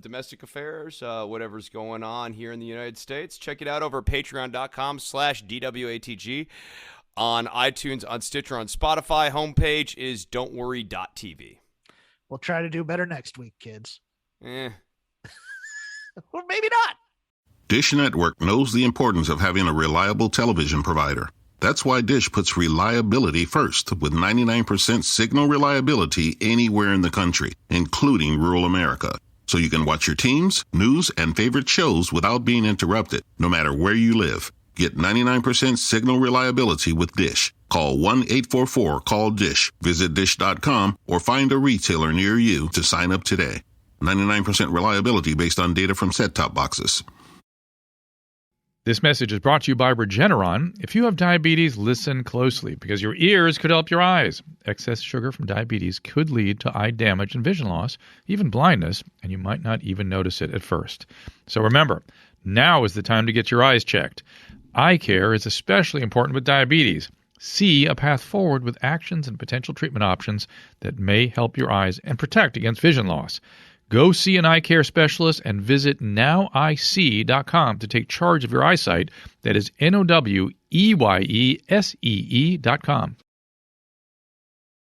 domestic affairs, whatever's going on here in the United States. Check it out over at patreon.com/DWATG. On iTunes, on Stitcher, on Spotify. Homepage is don'tworry.tv. We'll try to do better next week, kids. Or maybe not. Dish Network knows the importance of having a reliable television provider. That's why Dish puts reliability first with 99% signal reliability anywhere in the country, including rural America. So you can watch your teams, news, and favorite shows without being interrupted, no matter where you live. Get 99% signal reliability with Dish. Call 1-844-CALL-DISH. Visit Dish.com or find a retailer near you to sign up today. 99% reliability based on data from set-top boxes. This message is brought to you by Regeneron. If you have diabetes, listen closely because your ears could help your eyes. Excess sugar from diabetes could lead to eye damage and vision loss, even blindness, and you might not even notice it at first. So remember, now is the time to get your eyes checked. Eye care is especially important with diabetes. See a path forward with actions and potential treatment options that may help your eyes and protect against vision loss. Go see an eye care specialist and visit noweyesee.com to take charge of your eyesight. That is NOWEYESEE.com.